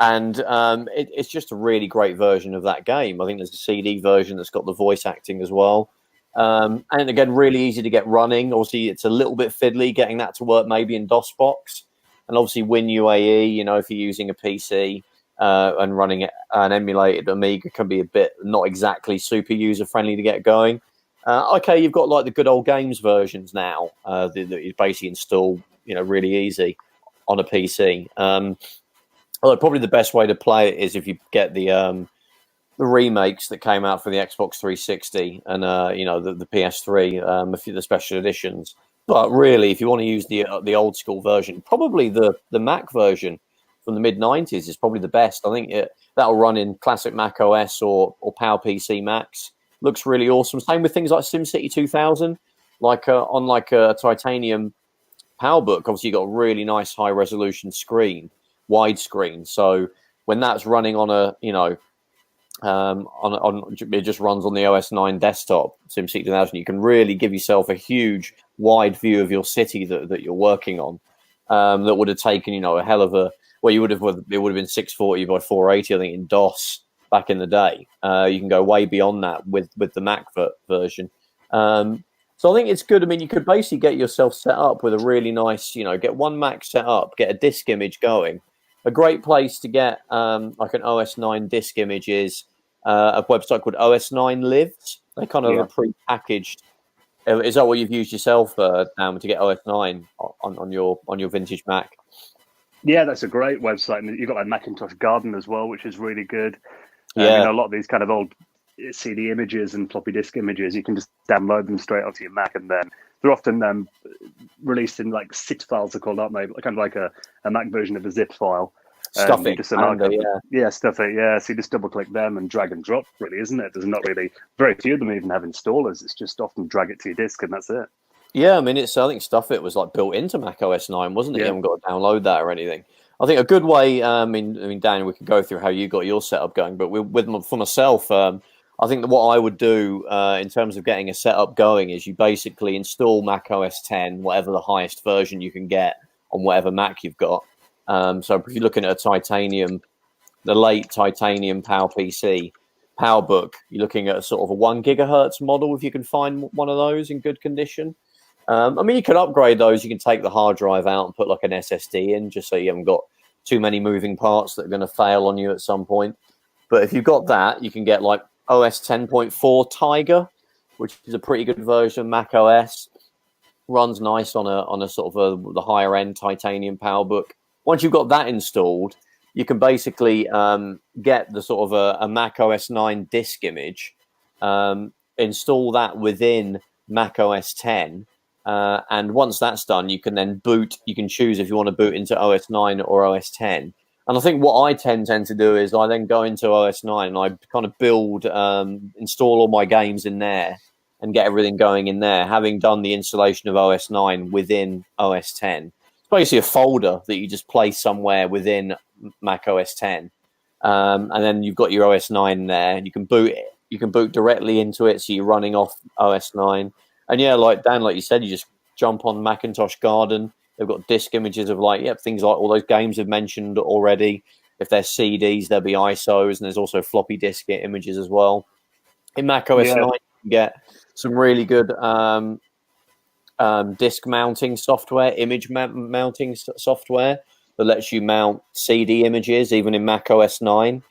It's just a really great version of that game. I think there's a CD version that's got the voice acting as well. And again, really easy to get running. Obviously, it's a little bit fiddly getting that to work maybe in DOSBox. And obviously WinUAE, if you're using a PC and running an emulated Amiga, can be a bit not exactly super user-friendly to get going. Okay, you've got like the good old games versions now that you basically install, really easy on a PC. Although probably the best way to play it is if you get the remakes that came out for the Xbox 360 and the PS3, a few of the special editions. But really, if you want to use the old school version, probably the Mac version from the mid 90s is probably the best. I think that'll run in classic Mac OS or PowerPC Macs. Looks really awesome. Same with things like SimCity 2000, on a titanium PowerBook. Obviously, you got a really nice high resolution screen, widescreen. So when that's running on it just runs on the OS 9 desktop, SimCity 2000, you can really give yourself a huge wide view of your city that you're working on. That would have taken a hell of a it would have been 640 by 480, I think, in DOS back in the day. You can go way beyond that with the Mac version. So I think it's good. I mean, you could basically get yourself set up with a really nice, get one Mac set up, get a disk image going. A great place to get like an OS 9 disk image is a website called OS 9 Lives. They kind of have a pre-packaged. Is that what you've used yourself, to get OS 9 on your vintage Mac? Yeah, that's a great website. I mean, you've got like Macintosh Garden as well, which is really good. Yeah, a lot of these kind of old CD images and floppy disk images, you can just download them straight onto your Mac, and then they're often released in like ZIP files, they're called, aren't they? Kind of like a Mac version of a zip file. Stuff it. Yeah, stuff it. Yeah, so you just double click them and drag and drop, really, isn't it? There's not really very few of them even have installers. It's just often drag it to your disk and that's it. Yeah, I mean, I think Stuff It was like built into Mac OS 9, wasn't it? Yeah. You haven't got to download that or anything. I think a good way. I mean, Dan, we could go through how you got your setup going, but for myself, I think that what I would do in terms of getting a setup going is you basically install Mac OS 10, whatever the highest version you can get on whatever Mac you've got. So if you're looking at the late titanium PowerPC PowerBook, you're looking at a sort of a 1 gigahertz model if you can find one of those in good condition. I mean, you can upgrade those. You can take the hard drive out and put like an SSD in, just so you haven't got too many moving parts that are going to fail on you at some point. But if you've got that, you can get like OS 10.4 Tiger, which is a pretty good version of Mac OS. Runs nice on a sort of the higher end titanium PowerBook. Once you've got that installed, you can basically get the sort of a Mac OS 9 disk image, install that within Mac OS 10. And once that's done, you can then boot. You can choose if you want to boot into OS 9 or OS 10. And I think what I tend to do is I then go into OS 9 and I kind of install all my games in there and get everything going in there, having done the installation of OS 9 within OS 10. It's basically a folder that you just place somewhere within Mac OS 10. And then you've got your OS 9 there, and you can boot it. You can boot directly into it, so you're running off OS 9. And yeah, like Dan, like you said, you just jump on Macintosh Garden. They've got disk images of things like all those games I've mentioned already. If they're CDs, there'll be ISOs, and there's also floppy disk images as well. In Mac OS 9, you can get some really good disk mounting software, image mounting software that lets you mount CD images, even in Mac OS 9.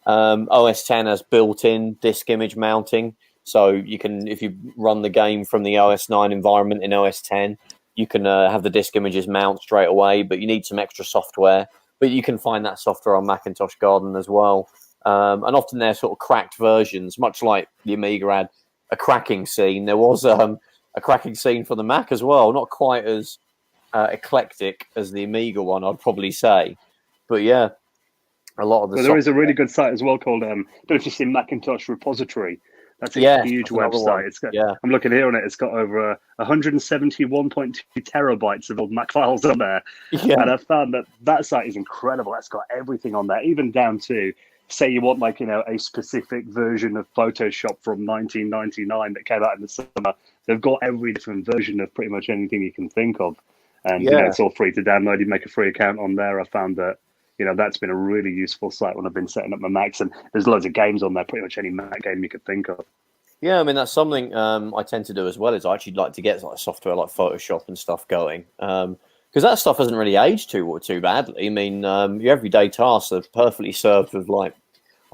OS 10 has built-in disk image mounting. So you can, if you run the game from the OS 9 environment in OS 10, you can have the disk images mount straight away, but you need some extra software. But you can find that software on Macintosh Garden as well. And often they're sort of cracked versions, much like the Amiga had a cracking scene. There was a cracking scene for the Mac as well, not quite as eclectic as the Amiga one, I'd probably say. But yeah, a lot of the there is a really good site as well called, I don't know if you've seen Macintosh Repository. That's a huge website. It's got, I'm looking here on it. It's got over 171.2 terabytes of old Mac files on there. Yeah. And I found that site is incredible. That's got everything on there, even down to, say you want a specific version of Photoshop from 1999 that came out in the summer. They've got every different version of pretty much anything you can think of. And it's all free to download. You make a free account on there. I found that that's been a really useful site when I've been setting up my Macs, and there's loads of games on there, pretty much any Mac game you could think of. Yeah, I mean, that's something I tend to do as well, is I actually like to get software like Photoshop and stuff going, because that stuff hasn't really aged too badly. I mean, your everyday tasks are perfectly served with, I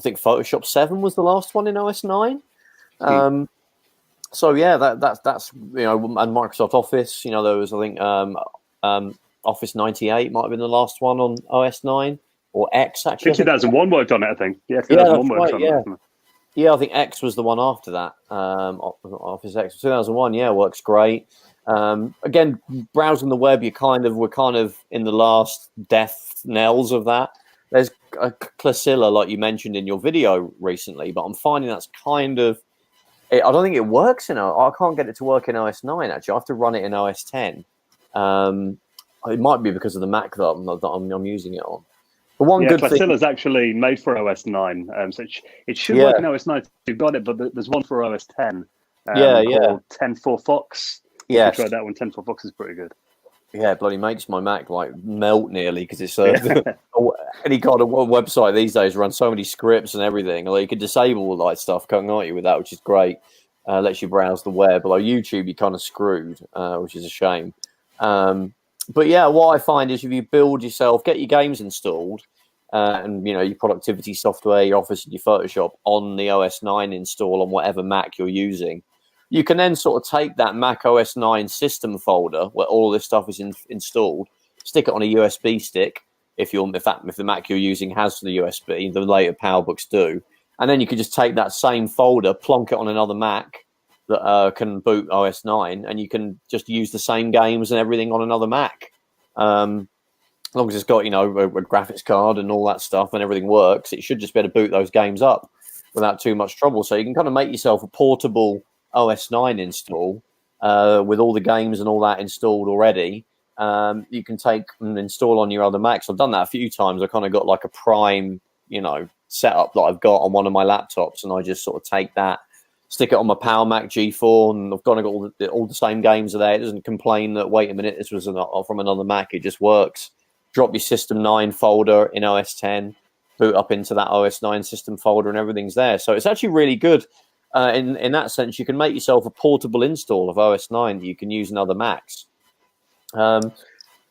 think Photoshop 7 was the last one in OS 9. So yeah, that's and Microsoft Office, there was, I think, Office 98 might have been the last one on OS 9, or X, actually. 2001 worked on it, I think. Yeah, 2001 worked on it. Yeah, I think X was the one after that. Office X 2001, works great. Again, browsing the web, we're kind of in the last death knells of that. There's a Classilla, like you mentioned in your video recently, but I'm finding that's kind of... I don't think it works I can't get it to work in OS 9, actually. I have to run it in OS 10. It might be because of the Mac that I'm using it on. But one good thing... Classilla's actually made for OS 9, so it should work in OS 9 if you've got it, but there's one for OS 10 called 10.4 Fox. Yeah, I tried that one. 10.4 Fox is pretty good. Yeah, it bloody makes my Mac melt nearly, because it's any kind of website these days runs so many scripts and everything. You can disable stuff, can't you, with that, which is great. Lets you browse the web. Although YouTube, you're kind of screwed, which is a shame. But yeah, what I find is if you build yourself, get your games installed, and your productivity software, your Office and your Photoshop on the OS 9 install on whatever Mac you're using, you can then sort of take that Mac OS 9 system folder where all this stuff is installed, stick it on a USB stick. If the Mac you're using has the USB, the later PowerBooks do, and then you can just take that same folder, plonk it on another Mac that can boot OS 9, and you can just use the same games and everything on another Mac. As long as it's got, a graphics card and all that stuff and everything works, it should just be able to boot those games up without too much trouble. So you can kind of make yourself a portable OS 9 install with all the games and all that installed already. You can take and install on your other Macs. I've done that a few times. I kind of got a prime, setup that I've got on one of my laptops, and I just sort of take that, stick it on my Power Mac G4, and I've got all the same games are there. It doesn't complain that, wait a minute, this was from another Mac. It just works. Drop your System 9 folder in OS 10, boot up into that OS 9 system folder, and everything's there. So it's actually really good. In that sense, you can make yourself a portable install of OS 9 that you can use in other Macs.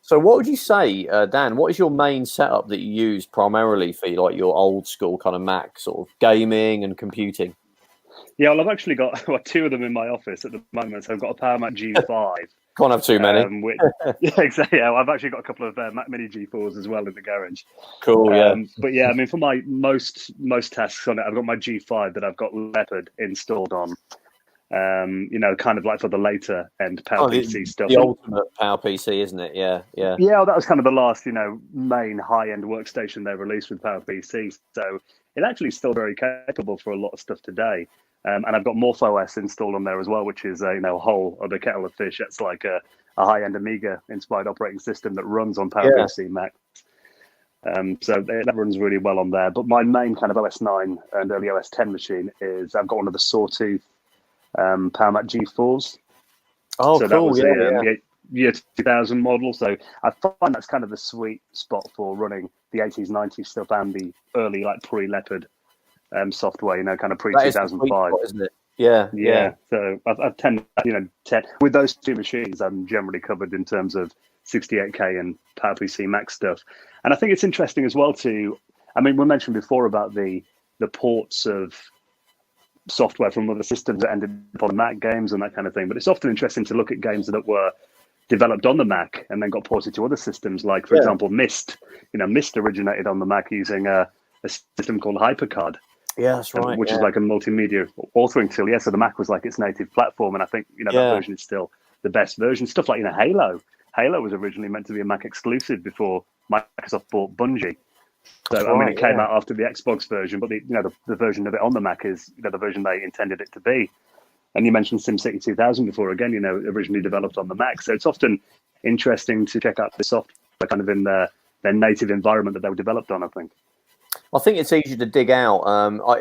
So what would you say, Dan, what is your main setup that you use primarily for your old school kind of Mac, sort of gaming and computing? Yeah, well, I've actually got two of them in my office at the moment. So I've got a Power Mac G5. Can't have too many. Yeah, exactly. Yeah, I've actually got a couple of Mac Mini G4s as well in the garage. Cool, yeah. But yeah, I mean, for my most tasks on it, I've got my G5 that I've got Leopard installed on. Kind of for the later end PowerPC stuff. The ultimate PowerPC, isn't it? Yeah. Yeah, well, that was kind of the last, main high-end workstation they released with PowerPC. So it actually is still very capable for a lot of stuff today. And I've got MorphOS installed on there as well, which is a whole other kettle of fish. It's like a high-end Amiga-inspired operating system that runs on PowerPC Macs. So that runs really well on there. But my main kind of OS 9 and early OS 10 machine is I've got one of the Sawtooth Power Mac G4s. Oh, so cool. That was the year 2000 model. So I find that's kind of the sweet spot for running the 80s, 90s stuff and the early pre-Leopard software, kind of pre-2005. Isn't it? Yeah. So I've tended, 10 with those two machines, I'm generally covered in terms of 68K and PowerPC Mac stuff. And I think it's interesting as well we mentioned before about the ports of software from other systems that ended up on Mac games and that kind of thing. But it's often interesting to look at games that were developed on the Mac and then got ported to other systems. Like, for example, Myst. Myst originated on the Mac using a system called HyperCard. Yeah, that's right. Which is like a multimedia authoring tool. Yeah, so the Mac was like its native platform, and I think that version is still the best version. Stuff like Halo. Halo was originally meant to be a Mac exclusive before Microsoft bought Bungie. So it came out after the Xbox version, but the version of it on the Mac is the version they intended it to be. And you mentioned SimCity 2000 before, again, originally developed on the Mac. So it's often interesting to check out the software kind of in their native environment that they were developed on, I think. I think it's easier to dig out.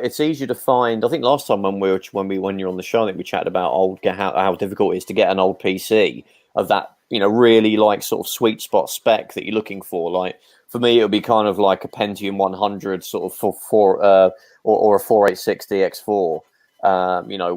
It's easier to find. I think last time when you're on the show, I think we chatted about how difficult it is to get an old PC of that really like sort of sweet spot spec that you're looking for. Like for me, it would be kind of like a Pentium 100 sort of or a 4860 X4.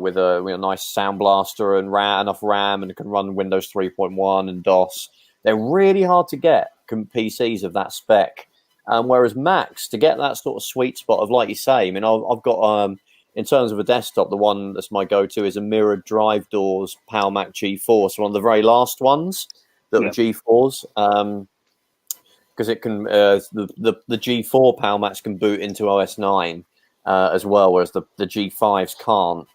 With a nice sound blaster and enough RAM, and it can run Windows 3.1 and DOS. They're really hard to get PCs of that spec. Whereas Macs, to get that sort of sweet spot of, like you say, I've got, in terms of a desktop, the one that's my go-to is a mirrored drive doors Power Mac G4. So one of the very last ones that were G4s, because it can, the G4 Power Macs can boot into OS 9 as well, whereas the G5s can't.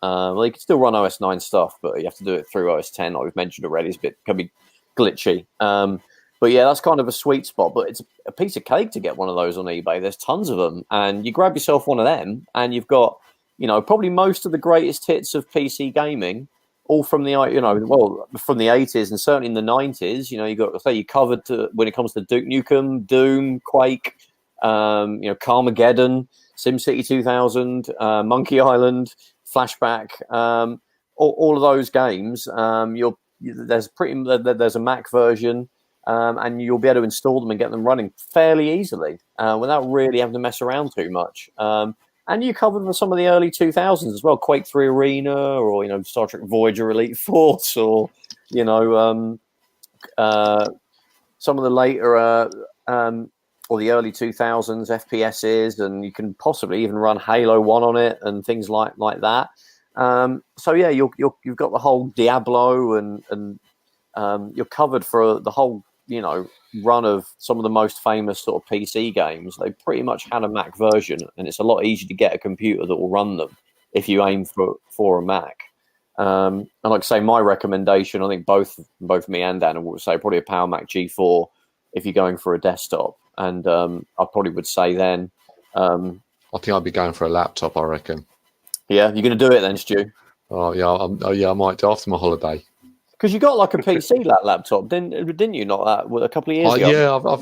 They can still run OS 9 stuff, but you have to do it through OS 10, like we've mentioned already. Can be glitchy. But yeah, that's kind of a sweet spot. But it's a piece of cake to get one of those on eBay. There's tons of them, and you grab yourself one of them, and you've got, probably most of the greatest hits of PC gaming, all from the from the 80s and certainly in the 90s. You covered when it comes to Duke Nukem, Doom, Quake, Carmageddon, SimCity 2000, Monkey Island, Flashback, all of those games. There's a Mac version. And you'll be able to install them and get them running fairly easily without really having to mess around too much. And you covered for some of the early 2000s as well, Quake 3 Arena, or Star Trek Voyager Elite Force, or some of the later or the early 2000s FPSs, and you can possibly even run Halo 1 on it and things like that. So yeah, you've got the whole Diablo and you're covered for the whole run of some of the most famous sort of PC games. They pretty much had a Mac version, and it's a lot easier to get a computer that will run them if you aim for a Mac. And like I say, my recommendation, I think both me and Dan would say probably a Power Mac G4 if you're going for a desktop. And I probably would say then, I think I'd be going for a laptop, I reckon. Yeah, you're going to do it then, Stu? Oh yeah, I might do after my holiday. Because you got like a PC laptop, didn't you? Not that a couple of years ago.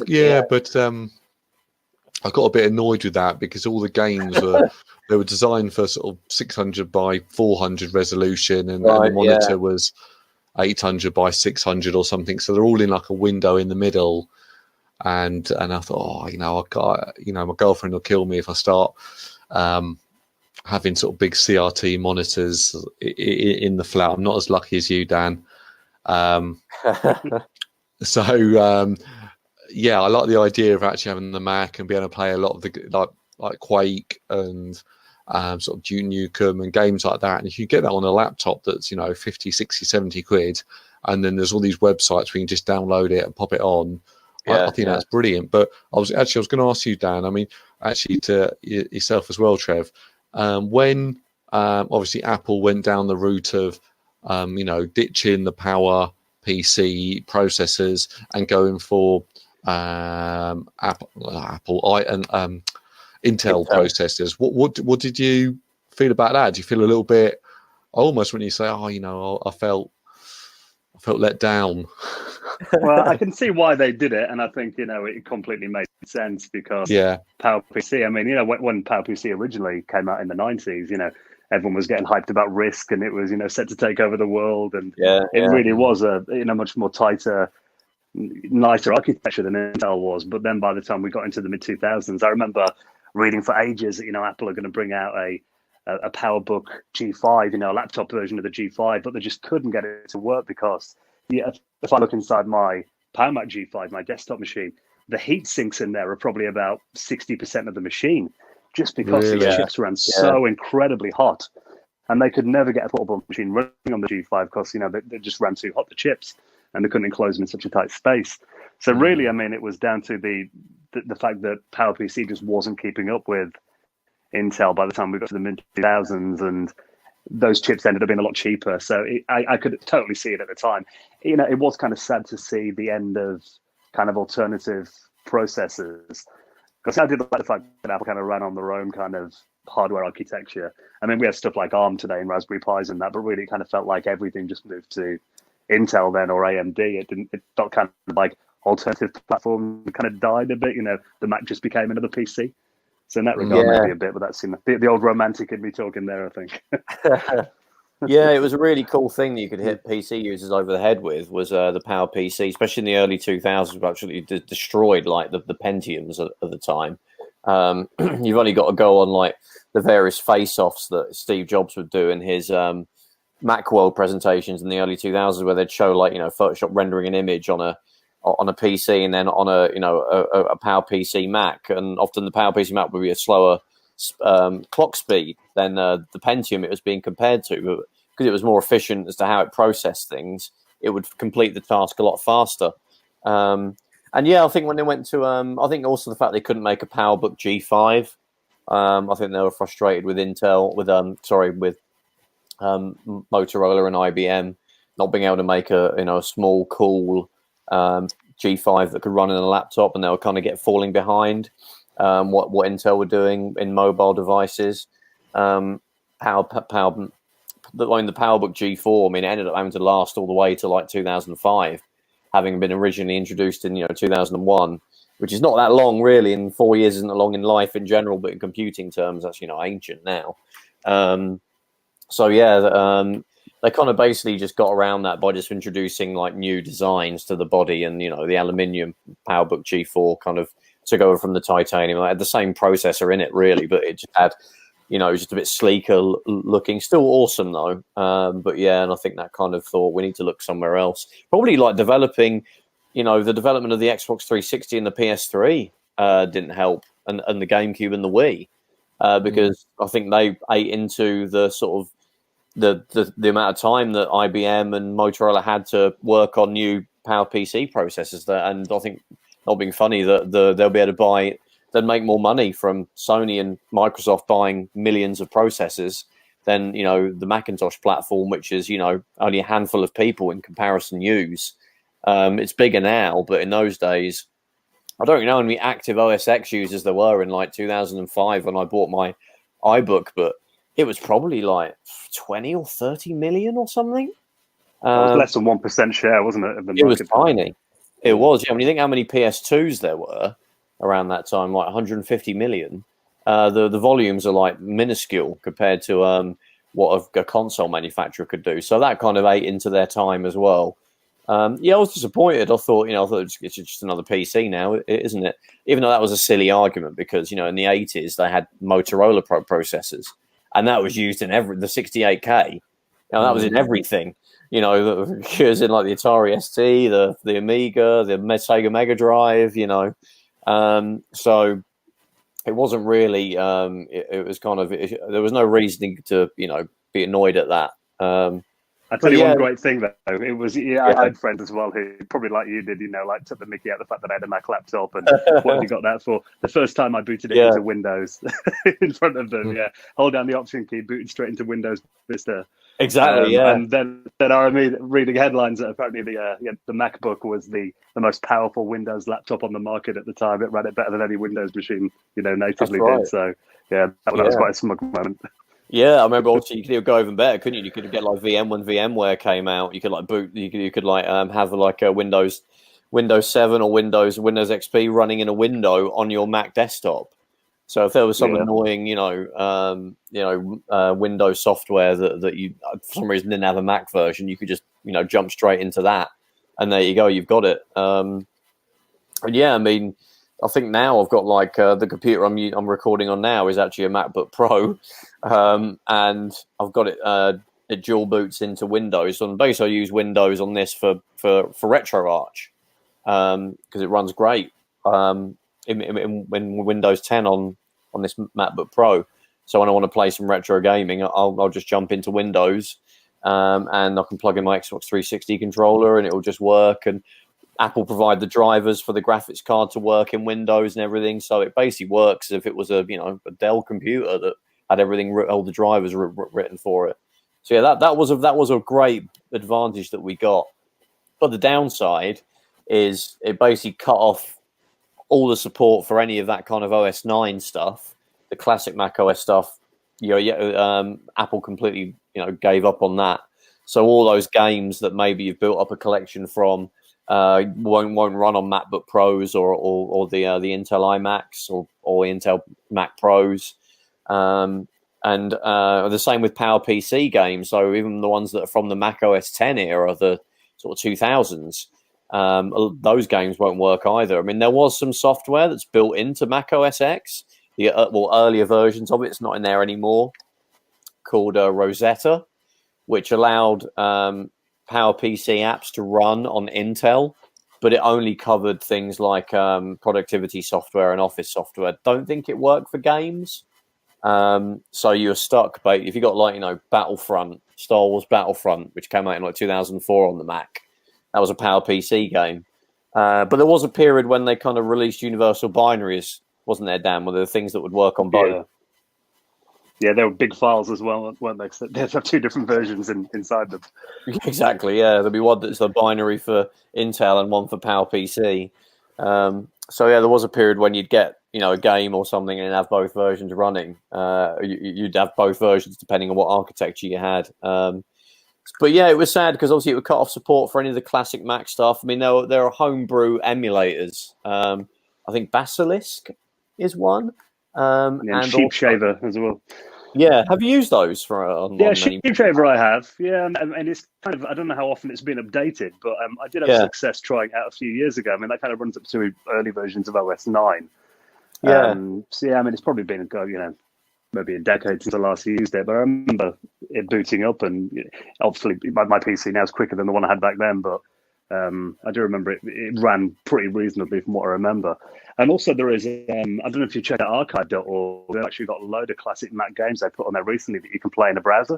Yeah, but I got a bit annoyed with that because all the games were designed for sort of 600 by 400 resolution, and the monitor was 800 by 600 or something. So they're all in like a window in the middle, and I thought, my girlfriend will kill me if I start having sort of big CRT monitors in the flat. I'm not as lucky as you, Dan. I like the idea of actually having the Mac and being able to play a lot of the like Quake and sort of Duke Nukem and games like that. And if you get that on a laptop that's 50, 60, 70 quid, and then there's all these websites where you can just download it and pop it on, I think that's brilliant. But I was going to ask you, Dan, I mean, actually to yourself as well, Trev, when obviously Apple went down the route of ditching the power PC processors and going for Apple and Intel processors. What did you feel about that? Do you feel a little bit almost when you say, I felt let down? Well, I can see why they did it, and I think it completely made sense because Power PC. I mean, when Power PC originally came out in the 90s, everyone was getting hyped about RISC, and it was set to take over the world, and it really was a much more tighter, nicer architecture than Intel was. But then by the time we got into the mid 2000s, I remember reading for ages that Apple are going to bring out a PowerBook G5, a laptop version of the G5, but they just couldn't get it to work because if I look inside my Power Mac G5, my desktop machine, the heat sinks in there are probably about 60% of the machine, just because the chips ran so incredibly hot. and they could never get a portable machine running on the G5 because they just ran too hot, the chips, and they couldn't enclose them in such a tight space. So really, I mean, it was down to the fact that PowerPC just wasn't keeping up with Intel by the time we got to the mid 2000s, and those chips ended up being a lot cheaper. So I could totally see it at the time. It was kind of sad to see the end of kind of alternative processors, because I did like the fact that Apple kind of ran on their own kind of hardware architecture. I mean, we have stuff like ARM today and Raspberry Pis and that, but really it kind of felt like everything just moved to Intel then, or AMD. It felt kind of like alternative platform kind of died a bit. The Mac just became another PC. So in that regard, maybe a bit, but that's the old romantic in me talking there, I think. Yeah, it was a really cool thing that you could hit PC users over the head with, was the Power PC, especially in the early 2000s, actually destroyed like the Pentiums at the time. You've only got to go on like the various face-offs that Steve Jobs would do in his Macworld presentations in the early 2000s, where they'd show like Photoshop rendering an image on a PC and then on a Power PC Mac, and often the Power PC Mac would be a slower clock speed than the Pentium it was being compared to, but because it was more efficient as to how it processed things, it would complete the task a lot faster. And yeah, I think when they went to, I think also the fact they couldn't make a PowerBook G5, I think they were frustrated with Intel, with Motorola and IBM not being able to make a small, cool G5 that could run in a laptop, and they were kind of falling behind what Intel were doing in mobile devices. The PowerBook G4, I mean, it ended up having to last all the way to like 2005, having been originally introduced in 2001, which is not that long really, and 4 years isn't that long in life in general, but in computing terms, that's ancient now. They kind of basically just got around that by just introducing like new designs to the body, and the aluminium PowerBook G4 kind of took over from the titanium. It had the same processor in it really, but it just had it was just a bit sleeker looking. Still awesome though. But yeah, and I think that kind of thought we need to look somewhere else. Probably like developing, the development of the Xbox 360 and the PS3 didn't help, and the GameCube and the Wii, because I think they ate into the sort of the amount of time that IBM and Motorola had to work on new Power PC processors. And I think, not being funny, that they'll be able to buy. They'd make more money from Sony and Microsoft buying millions of processors than the Macintosh platform, which is only a handful of people in comparison use. It's bigger now, but in those days, I don't know how many active OS X users there were in like 2005 when I bought my iBook, but it was probably like 20 or 30 million or something. It was less than 1% share, wasn't it? Of the market. It was tiny. It was. Yeah, when you think how many PS2s there were around that time, like 150 million, the volumes are like minuscule compared to what a console manufacturer could do. So that kind of ate into their time as well. I was disappointed. I thought it's just another PC now, isn't it? Even though that was a silly argument, because in the 80s they had Motorola processors, and that was used in the 68K. That was in everything. It was in like the Atari ST, the Amiga, the Sega Mega Drive. So it wasn't really. It was kind of. There was no reasoning to be annoyed at that. I tell you one great thing though. It was I had friends as well who probably like you did, like took the mickey out of the fact that I had a Mac laptop and what have you got that for? The first time I booted it into Windows in front of them, hold down the Option key, booted straight into Windows Vista. Exactly, and then I remember reading headlines that apparently the MacBook was the most powerful Windows laptop on the market at the time. It ran it better than any Windows machine, natively did. So that was quite a smug moment. Yeah, I remember also you could go even better, couldn't you? You could get like VM when VMware came out. You could like boot. You could like have like a Windows 7 or Windows XP running in a window on your Mac desktop. So if there was some annoying, Windows software that you for some reason didn't have a Mac version, you could just jump straight into that, and there you go, you've got it. And yeah, I mean, I think now I've got like the computer I'm recording on now is actually a MacBook Pro, and I've got it dual boots into Windows. On base, I use Windows on this for RetroArch because it runs great in Windows 10 on this MacBook Pro. So when I want to play some retro gaming, I'll just jump into Windows, and I can plug in my Xbox 360 controller, and it will just work. And Apple provide the drivers for the graphics card to work in Windows and everything. So it basically works as if it was a Dell computer that had everything, all the drivers written for it. So yeah, that was a great advantage that we got. But the downside is it basically cut off all the support for any of that kind of OS 9 stuff, the classic Mac OS stuff. Apple completely gave up on that. So all those games that maybe you've built up a collection from won't run on MacBook Pros or the Intel iMacs or Intel Mac Pros. And the same with PowerPC games. So even the ones that are from the Mac OS 10 era, the sort of 2000s, those games won't work either. I mean, there was some software that's built into Mac OS X, earlier versions of it. It's not in there anymore, called Rosetta, which allowed PowerPC apps to run on Intel, but it only covered things like productivity software and office software. Don't think it worked for games. So you're stuck, but if you got Battlefront, Star Wars Battlefront, which came out in 2004 on the Mac, that was a PowerPC game. But there was a period when they kind of released universal binaries, wasn't there, Dan? Were there things that would work on both? Yeah, they were big files as well, weren't they? So they have two different versions inside them. Exactly, yeah. There'll be one that's a binary for Intel and one for PowerPC. So yeah, there was a period when you'd get a game or something and have both versions running. You'd have both versions depending on what architecture you had. But yeah, it was sad because obviously it would cut off support for any of the classic Mac stuff. I mean, there are homebrew emulators. I think Basilisk is one. And Sheep Shaver as well. Yeah, have you used those for? Sheep Shaver I have. Yeah, and it's kind of, I don't know how often it's been updated, but I did have success trying it out a few years ago. I mean, that kind of runs up to early versions of OS 9. Yeah. So yeah, I mean, it's probably been maybe a decade since I last used it, but I remember it booting up, and obviously my PC now is quicker than the one I had back then, but I do remember it ran pretty reasonably from what I remember. And also there is, I don't know if you check out archive.org, they've actually got a load of classic Mac games they put on there recently that you can play in a browser.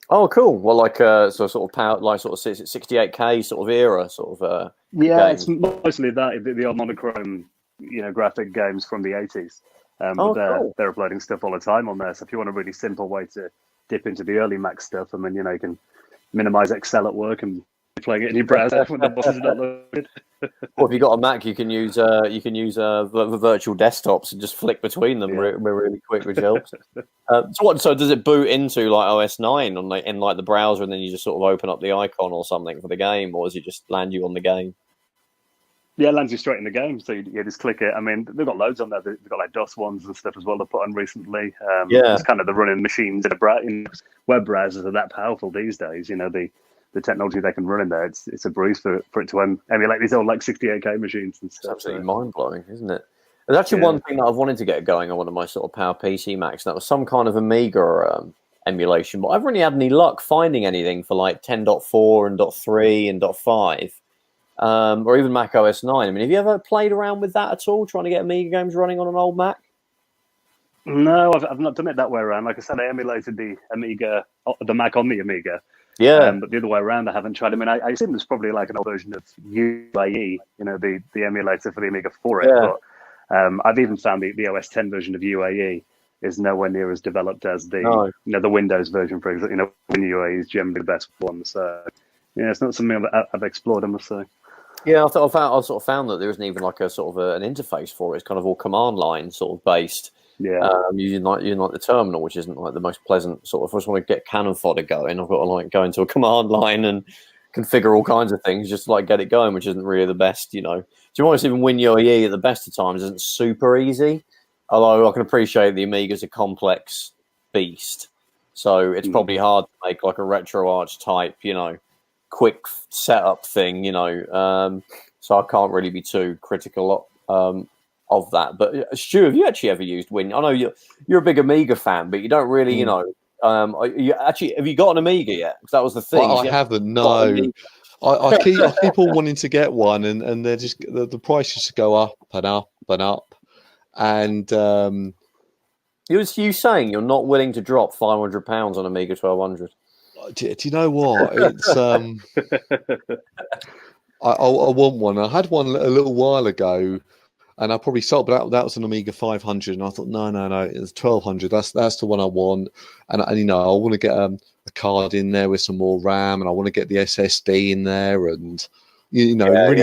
Oh, cool. Well, like sort of 68K sort of era sort of games. It's mostly that, the old monochrome, graphic games from the 80s. Cool. They're uploading stuff all the time on there. So if you want a really simple way to dip into the early Mac stuff, I mean, you can minimize Excel at work and playing it in your browser when the boss is not loaded. Or if you've got a Mac, you can use the virtual desktops and just flick between them really quick, which helps. So does it boot into like OS 9 in the browser, and then you just sort of open up the icon or something for the game, or does it just land you on the game? Yeah, it lands you straight in the game, so you just click it. I mean, they've got loads on there. They've got like DOS ones and stuff as well. They've put on recently. It's kind of the running machines in web browsers are that powerful these days. The technology they can run in there, it's a breeze for it to emulate these old like 68K machines and stuff. It's absolutely mind-blowing, isn't it? There's actually one thing that I've wanted to get going on one of my sort of PowerPC Macs, and that was some kind of Amiga emulation, but I've really had any luck finding anything for like 10.4 and .3 and .5, or even Mac OS 9. I mean, have you ever played around with that at all, trying to get Amiga games running on an old Mac? No, I've not done it that way around. Like I said, I emulated the Mac on the Amiga. Yeah, but the other way around, I haven't tried. I mean, I assume there's probably like an old version of UAE, the emulator for the Amiga for it. Yeah. But I've even found the OS 10 version of UAE is nowhere near as developed as the Windows version. For example, UAE is generally the best one. So yeah, it's not something I've explored, I must say. Yeah, I sort of found that there isn't even like a sort of an interface for it. It's kind of all command line sort of based. Yeah, using the terminal, which isn't like the most pleasant sort of. If I just want to get cannon fodder going, I've got to like go into a command line and configure all kinds of things just to like get it going, which isn't really the best, So you almost even WinUAE at the best of times isn't super easy. Although I can appreciate the Amiga's a complex beast, so it's probably hard to make like a RetroArch type, quick setup thing, So I can't really be too critical of that. But Stu, have you actually ever used Win? I know you're a big Amiga fan, but you don't really, have you got an Amiga yet? Because that was the thing. Well, I haven't. No, I keep on wanting to get one, and they're just the price just go up and up and up, and Was you saying you're not willing to drop £500 on Amiga 1200? Do you know what? It's I want one. I had one a little while ago, and I probably sold, but that was an Amiga 500, and I thought, no, it's 1200. That's the one I want, and I want to get a card in there with some more RAM, and I want to get the SSD in there, and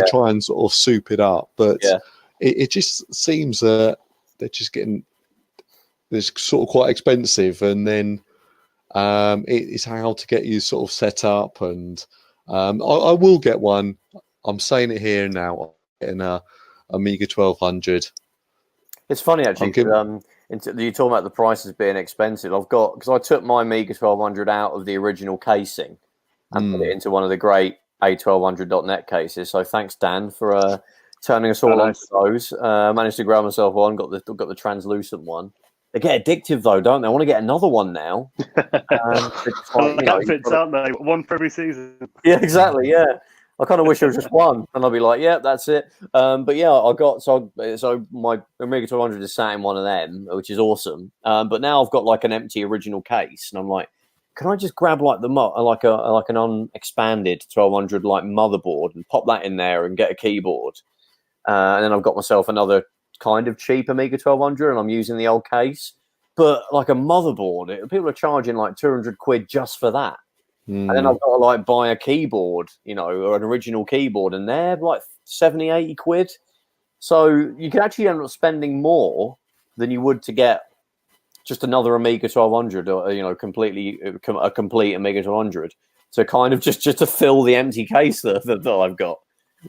try and sort of soup it up. But it just seems that they're just getting it's sort of quite expensive, and then it's how to get you sort of set up. And I will get one. I'm saying it here now. In a Amiga 1200. It's funny actually. You're talking about the prices being expensive. Because I took my Amiga 1200 out of the original casing and put it into one of the great A1200.net cases. So thanks, Dan, for turning us all on to those. Managed to grab myself one. Got the translucent one. They get addictive though, don't they? I want to get another one now. Outfits, aren't they? One for every season. Yeah, exactly. Yeah. I kind of wish there was just one, and I'll be like, "Yeah, that's it." But yeah, I got so my Amiga 1200 is sat in one of them, which is awesome. But now I've got like an empty original case, and I'm like, "Can I just grab like an unexpanded 1200 like motherboard and pop that in there and get a keyboard?" And then I've got myself another kind of cheap Amiga 1200, and I'm using the old case. But like a motherboard, people are charging like £200 just for that. And then I've got to like buy a keyboard, or an original keyboard, and they're like 70, 80 quid. So you can actually end up spending more than you would to get just another Amiga 1200 or, a complete Amiga 1200 to kind of just to fill the empty case that I've got,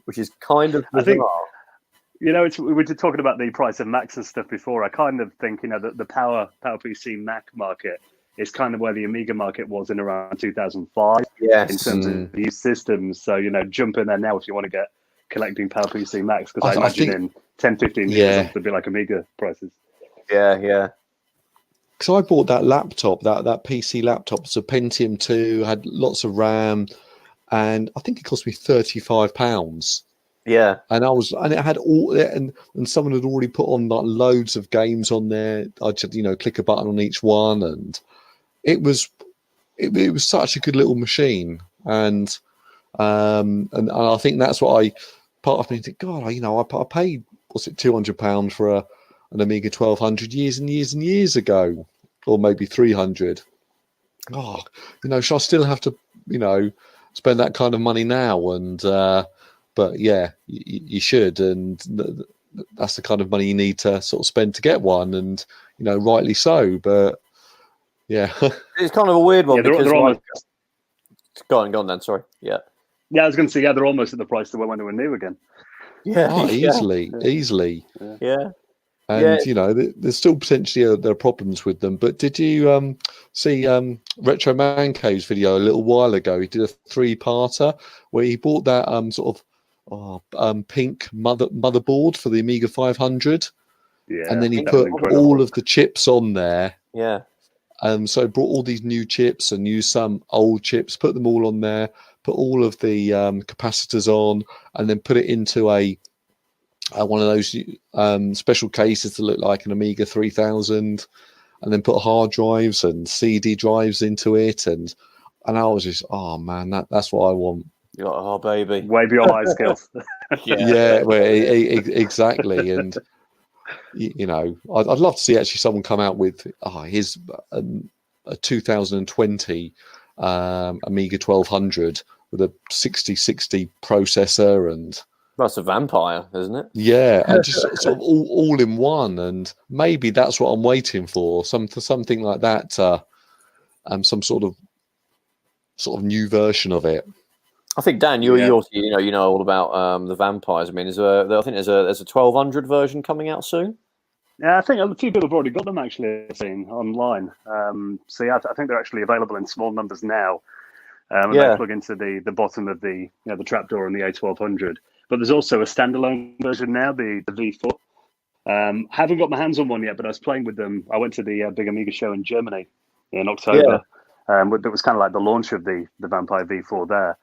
which is kind of bizarre. I think, we were just talking about the price of Macs and stuff before. I kind of think, that the PowerPC Mac market is kind of where the Amiga market was in around 2005 in terms of new systems. So, jump in there now if you want to get collecting PowerPC Macs, because I imagine in 10, 15 years it'll be like Amiga prices. Yeah. Because I bought that laptop, that PC laptop. It's a Pentium 2, had lots of RAM, and I think it cost me £35. Yeah, and it had all, and someone had already put on like loads of games on there. I just click a button on each one, and it was such a good little machine. And I think that's what part of me think, God, I paid £200 for an Amiga 1200 years and years and years ago, or maybe 300. Oh, should I still have to spend that kind of money now? And but yeah, you should, and that's the kind of money you need to sort of spend to get one, and rightly so. But yeah, it's kind of a weird one because they're almost... Go on, Dan. Sorry. Yeah, I was going to say, they're almost at the price they were when they were new again. Yeah, easily. Yeah. And there's still potentially there are problems with them. But did you see Retro Man Cave's video a little while ago? He did a 3-parter where he bought that pink motherboard for the Amiga 500, and then he put all of the chips on there. Yeah. So he brought all these new chips and used some old chips, put them all on there, put all of the capacitors on, and then put it into one of those special cases that look like an Amiga 3000, and then put hard drives and CD drives into it, and I was just, oh man, that's what I want. You're like, oh baby, way beyond my skills. Yeah, well, exactly. And I'd love to see actually someone come out with his a 2020 Amiga 1200 with a 6060 processor, and that's a vampire, isn't it? Yeah, and just sort of all in one, and maybe that's what I'm waiting for. Something like that. Some sort of new version of it. I think Dan, you know all about the vampires. I mean, I think there's a 1200 version coming out soon. Yeah, I think a few people have already got them actually seen online. So yeah, I think they're actually available in small numbers now. And they plug into the bottom of the the trapdoor on the A1200. But there's also a standalone version now, the V4. Haven't got my hands on one yet, but I was playing with them. I went to the Big Amiga show in Germany in October. That was kind of like the launch of the Vampire V4 there.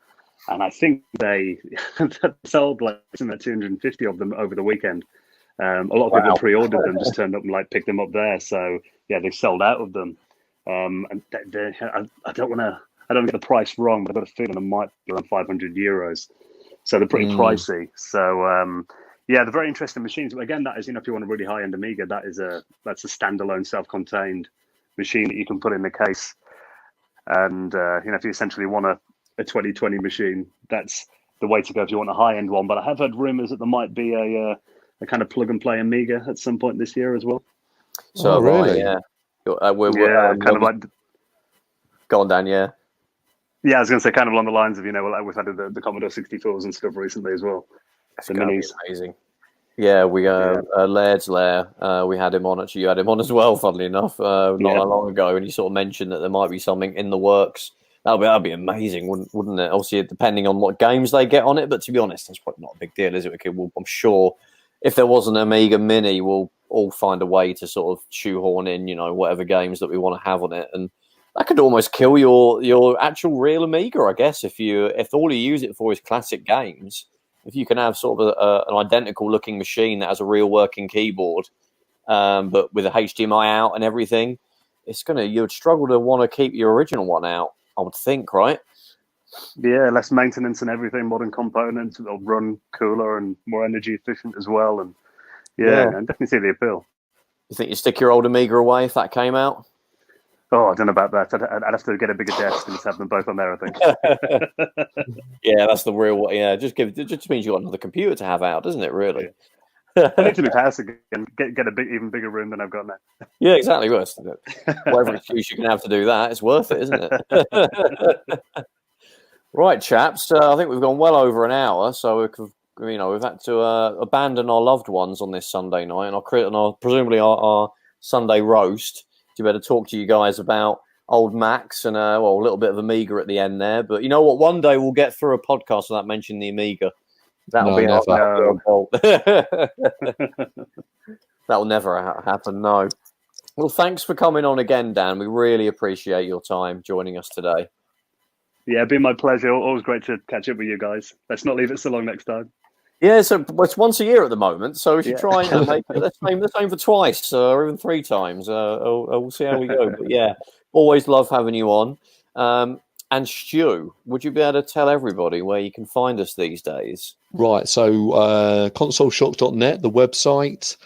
And I think they sold like 250 of them over the weekend. A lot of people pre-ordered them, just turned up and like picked them up there. So yeah, they sold out of them. And I don't get the price wrong, but I've got a feeling it might be around €500. So they're pretty pricey. So yeah, they're very interesting machines. But again, that is, if you want a really high-end Amiga, that's a standalone, self-contained machine that you can put in the case. And if you essentially want a 2020 machine, that's the way to go if you want a high-end one. But I have heard rumors that there might be a kind of plug-and-play Amiga at some point this year as well. So really? Yeah. Kind of like. Go on, Dan. Yeah. Yeah, I was going to say kind of along the lines of, like we've had the Commodore 64s and stuff recently as well. That's the minis. Amazing. Yeah, Laird's Lair. We had him on. Actually, you had him on as well. Funnily enough, not that long ago, and he sort of mentioned that there might be something in the works. That'd be amazing, wouldn't it? Obviously, depending on what games they get on it. But to be honest, that's probably not a big deal, is it? Okay, well, I'm sure if there was an Amiga Mini, we'll all find a way to sort of shoehorn in, whatever games that we want to have on it, and that could almost kill your actual real Amiga, I guess. If all you use it for is classic games, if you can have sort of an identical looking machine that has a real working keyboard, but with a HDMI out and everything, you'd struggle to want to keep your original one out, I would think, right? Yeah, less maintenance and everything, modern components, it'll run cooler and more energy efficient as well. And I definitely see the appeal. You think you'd stick your old Amiga away if that came out? Oh, I don't know about that. I'd have to get a bigger desk and just have them both on there, I think. Yeah, that's the real. Yeah, it just means you got another computer to have out, doesn't it? Really. I need to be past again. Get a even bigger room than I've got now. Yeah, exactly. Whatever excuse you can have to do that, it's worth it, isn't it? Right, chaps. I think we've gone well over an hour, so we've had to abandon our loved ones on this Sunday night, and presumably our Sunday roast. You better talk to you guys about old Macs and a little bit of Amiga at the end there. But you know what? One day we'll get through a podcast without mentioning the Amiga. That'll never happen. No. Well, thanks for coming on again, Dan. We really appreciate your time joining us today. Yeah, it's been my pleasure. Always great to catch up with you guys. Let's not leave it so long next time. Yeah, so it's once a year at the moment, so we should try and make it. Let's aim for twice or even 3 times. We'll see how we go. But yeah, always love having you on. And Stu, would you be able to tell everybody where you can find us these days? Right, so consoleshock.net, the website,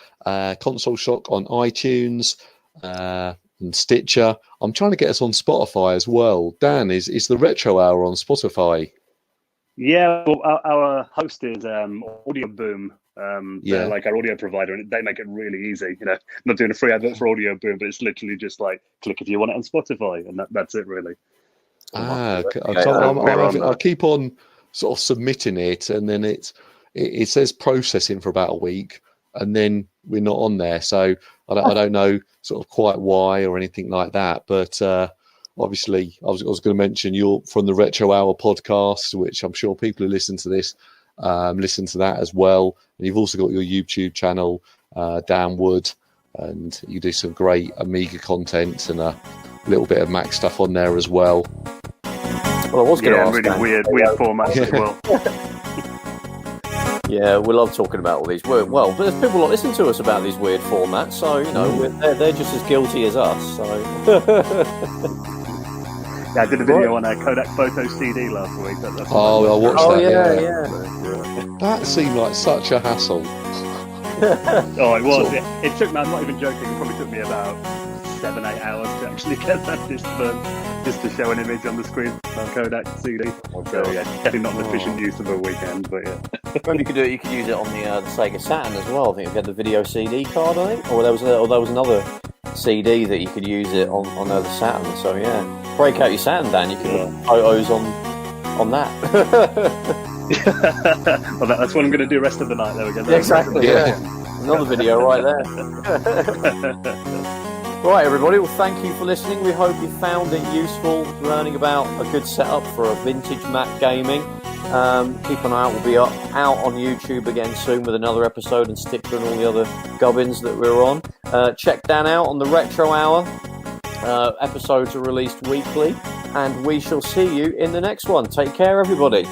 Console Shock on iTunes and Stitcher. I'm trying to get us on Spotify as well. Dan, is the Retro Hour on Spotify? Yeah, well, our host is Audio Boom. They're like our audio provider, and they make it really easy. I'm not doing a free advert for Audio Boom, but it's literally just like click if you want it on Spotify, and that's it really. I keep on sort of submitting it, and then it says processing for about a week, and then we're not on there. So I don't know sort of quite why or anything like that, but. Obviously, I was going to mention you're from the Retro Hour podcast, which I'm sure people who listen to this listen to that as well. And you've also got your YouTube channel, Dan Wood, and you do some great Amiga content and a little bit of Mac stuff on there as well. Well, I was going to ask really weird formats as well. Yeah, we love talking about all these. Well, but there's people that listen to us about these weird formats, so they're just as guilty as us. So. Yeah, I did a video on a Kodak Photo CD last week. I watched that. Yeah. That seemed like such a hassle. It was. It took me, I'm not even joking, it probably took me about 7-8 hours to actually get that just to show an image on the screen on Kodak CD. So yeah, definitely not an efficient use of a weekend, but yeah. Well, you could use it on the Sega Saturn as well. I think you had the video CD card, I think, or there was another CD that you could use it on the Saturn. So yeah. Break out your Saturn, Dan. You can put photos on that. Well, that's what I'm going to do the rest of the night. There we go. Exactly. Yeah. Another video right there. Right, everybody. Well, thank you for listening. We hope you found it useful, learning about a good setup for a vintage Mac gaming. Keep an eye out. We'll be out on YouTube again soon with another episode, and Stitcher and all the other gubbins that we're on. Check Dan out on the Retro Hour. Episodes are released weekly, and we shall see you in the next one. Take care, everybody.